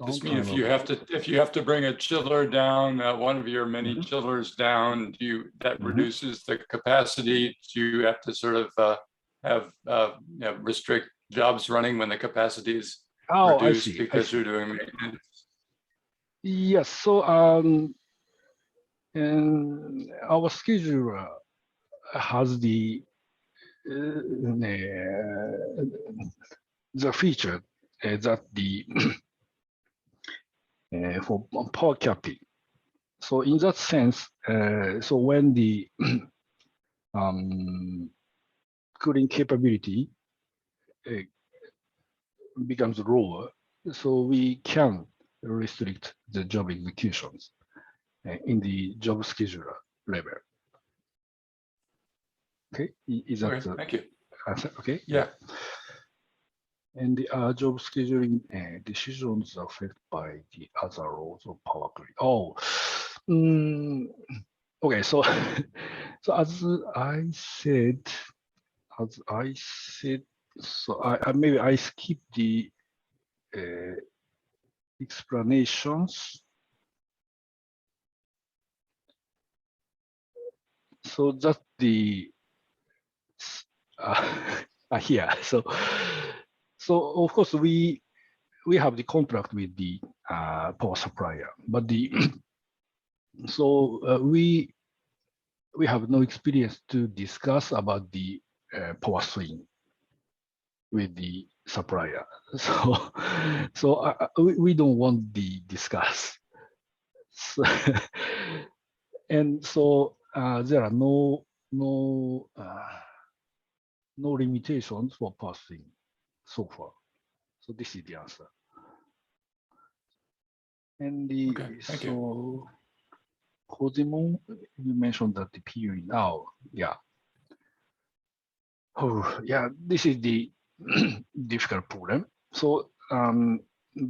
Just mean if you have to bring a chiller down, one of your many Mhm. chillers down, that Mhm. reduces the capacity. Do you have to sort of have restrict jobs running when the capacity is reduced because you're doing maintenance? Yes. So and our scheduler has the feature that the for power capping. So in that sense, so when the cooling capability becomes lower, so we can restrict the job executions in the job scheduler level. Okay, is that Okay, thank you. answer? Okay. Yeah. And the job scheduling decisions are affected by the other laws of power grid. Oh, okay. So, so as I said, so I maybe I skip the explanations. So that the here. So of course we have the contract with the power supplier, but the we have no experience to discuss about the power swing with the supplier. So we don't want the discuss. So, and so there are no limitations for power swing so far. So this is the answer. And the Okay, thank you. Cosimo, you mentioned that the PUE now, yeah. Oh, yeah, this is the difficult problem. So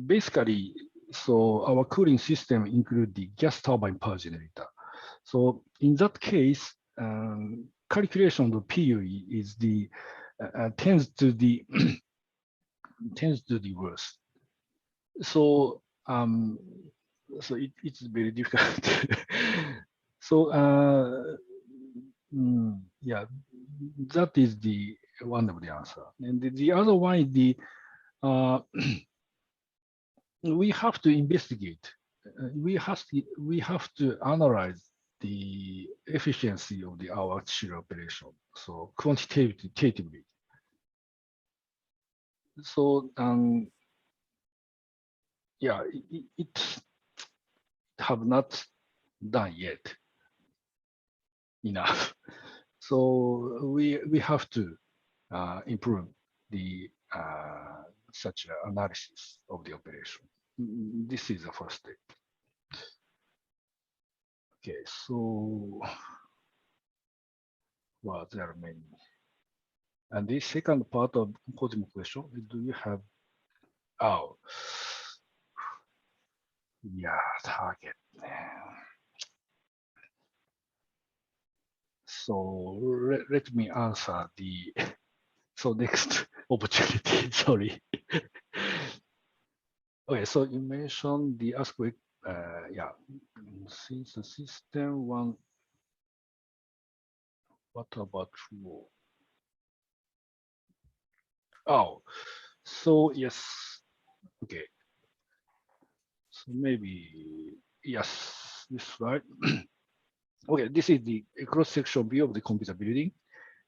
basically, so our cooling system include the gas turbine power generator. So in that case, calculation of the PUE is the tends to the worst. So so it's very difficult. So yeah, that is the one of the answer. And the other one is the we have to investigate. We have to analyze the efficiency of the our chiller operation. So quantitatively. So yeah, it have not done yet enough. So we have to improve the such analysis of the operation. This is the first step. Okay, so well, there are many. And the second part of Cosmo question, do you have, oh, yeah, target. So let me answer the, so next opportunity, sorry. Okay, so you mentioned the earthquake, yeah, since the system one, what about flow? Oh, so yes, okay. So maybe, yes, this right. Okay, this is the cross-section view of the computer building.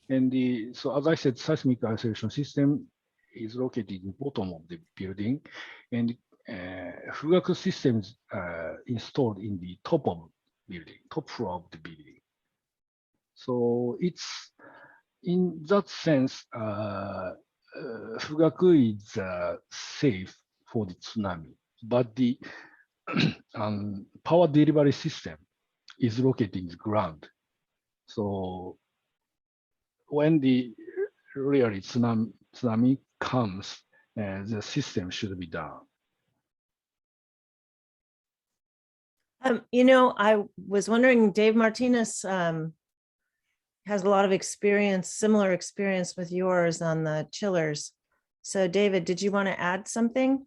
And so as I said, seismic isolation system is located in bottom of the building, and Fugaku systems installed in the top of building, top floor of the building. So it's in that sense, Fugaku is safe for the tsunami, but the power delivery system is located in the ground. So when the really tsunami comes, the system should be down. You know, I was wondering, Dave Martinez has a lot of experience, similar experience with yours on the chillers. So David, did you want to add something?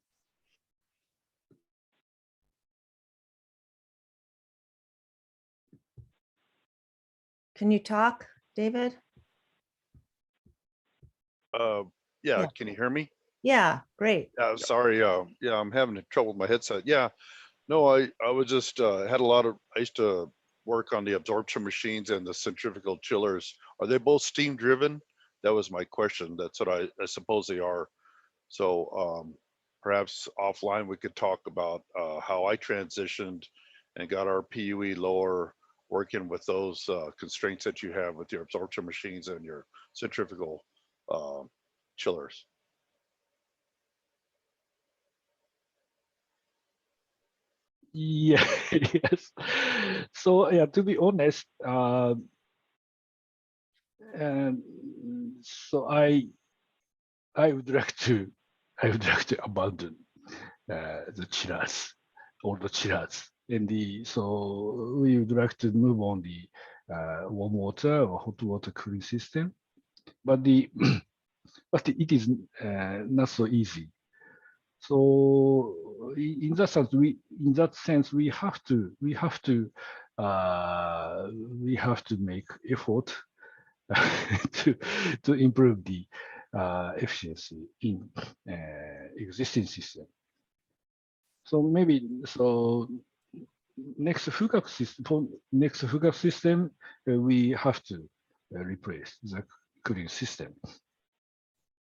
Can you talk, David? Yeah, can you hear me? Yeah, great. Sorry, yeah, I'm having trouble with my headset. Yeah, no, I was just had a lot of, I used to work on the absorption machines and the centrifugal chillers. Are they both steam driven? That was my question. That's what I suppose they are. So perhaps offline we could talk about how I transitioned and got our PUE lower, working with those constraints that you have with your absorption machines and your centrifugal chillers. Yeah, yes. So yeah, to be honest, and so I would like to abandon the chillers, all the chillers, and so we would like to move on the warm water or hot water cooling system, but but it is not so easy. So in that sense, we have to make effort to improve the efficiency in existing system. So maybe next Fugaku system, we have to replace the cooling system.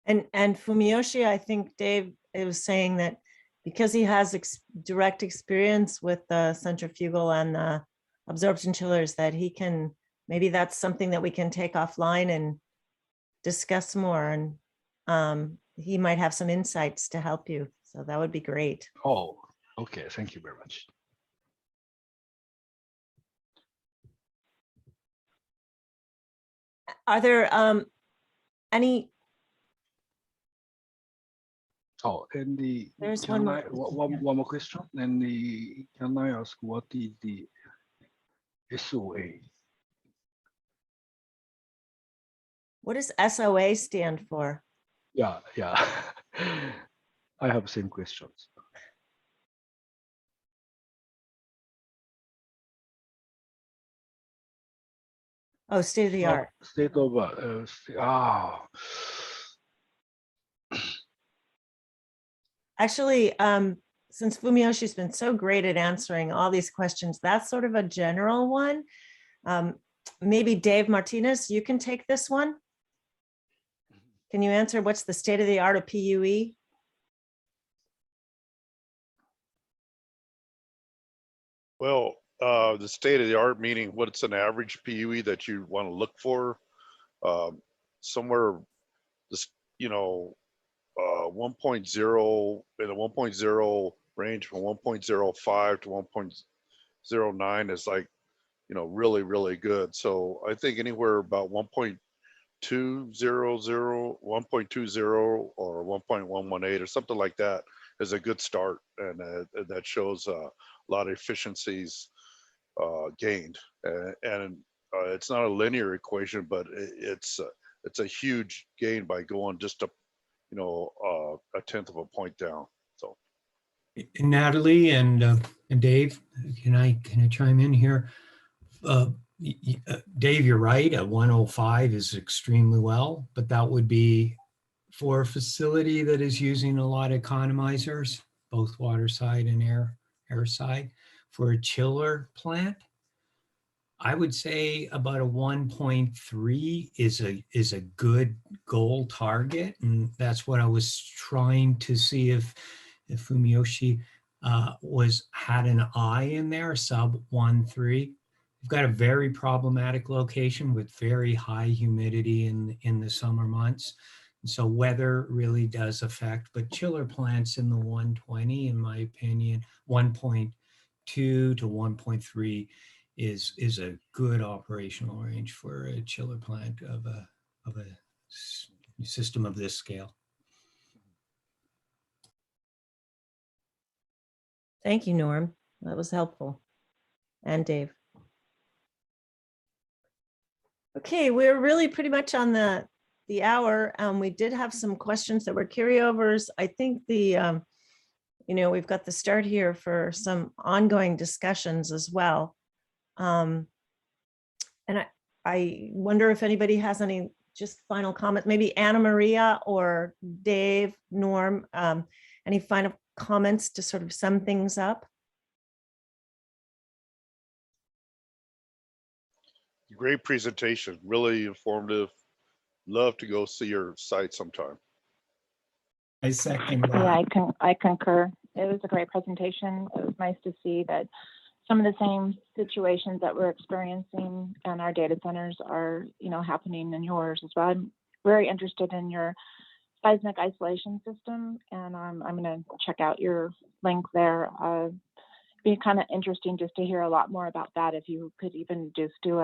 And Fumiyoshi, I think Dave was saying that because he has direct experience with the centrifugal and the absorption chillers, that he can, maybe that's something that we can take offline and discuss more. And he might have some insights to help you. So that would be great. Oh, okay. Thank you very much. Are there any? Oh, and There's one more one more question. And can I ask what is the SOA? What does SOA stand for? Yeah. I have same questions. Oh, state of the art. State of Actually, since Fumiyoshi's been so great at answering all these questions, that's sort of a general one. Maybe Dave Martinez, you can take this one. Can you answer what's the state of the art of PUE? Well, the state of the art meaning what's an average PUE that you want to look for? Somewhere, this 1.0 in the 1.0 range from 1.05 to 1.09 is like, really good. So I think anywhere about 1.200, 1.20 or 1.118 or something like that is a good start, and that shows a lot of efficiencies gained. And it's not a linear equation, but it's a huge gain by going just a 1/10 of a point down. So Natalie and Dave, can I chime in here? Dave, you're right. At 105 is extremely well, but that would be for a facility that is using a lot of economizers, both water side and air side. For a chiller plant, I would say about a 1.3 is a good goal target, and that's what I was trying to see if Fumiyoshi had an I in there, sub 1.3. We've got a very problematic location with very high humidity in the summer months. So weather really does affect, but chiller plants in the 120, in my opinion, 1.2 to 1.3 is a good operational range for a chiller plant of a system of this scale. Thank you, Norm. That was helpful. And Dave. Okay, we're really pretty much on the hour. We did have some questions that were carryovers. I think the, we've got the start here for some ongoing discussions as well. And I wonder if anybody has any just final comments, maybe Anna Maria or Dave, Norm, any final comments to sort of sum things up? Great presentation, really informative. Love to go see your site sometime. I second that. Yeah, I concur. It was a great presentation. It was nice to see that some of the same situations that we're experiencing in our data centers are, happening in yours as well. I'm very interested in your seismic isolation system, and I'm going to check out your link there. It'd be kind of interesting just to hear a lot more about that. If you could even just do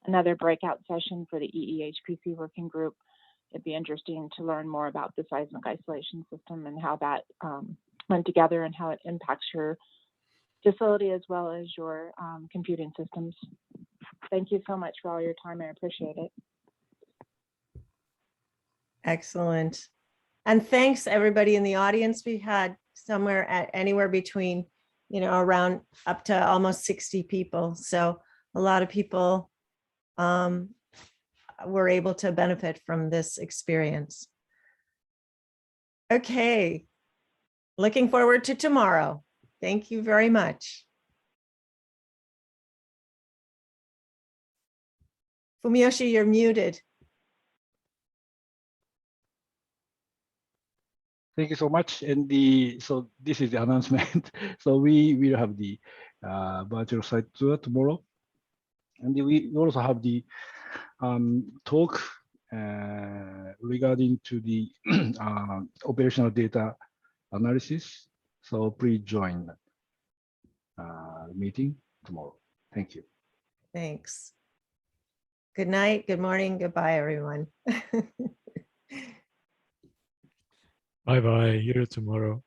another breakout session for the EEHPC working group, it'd be interesting to learn more about the seismic isolation system and how that went together and how it impacts your facility as well as your computing systems. Thank you so much for all your time. I appreciate it. Excellent. And thanks everybody in the audience. We had somewhere at anywhere between, around up to almost 60 people. So a lot of people were able to benefit from this experience. Okay. Looking forward to tomorrow. Thank you very much. Fumiyoshi, you're muted. Thank you so much. And so this is the announcement. So we will have the virtual site tour tomorrow. And we also have the talk regarding to the operational data analysis. So please join the meeting tomorrow. Thank you. Thanks. Good night, good morning, goodbye, everyone. Bye-bye. See you tomorrow.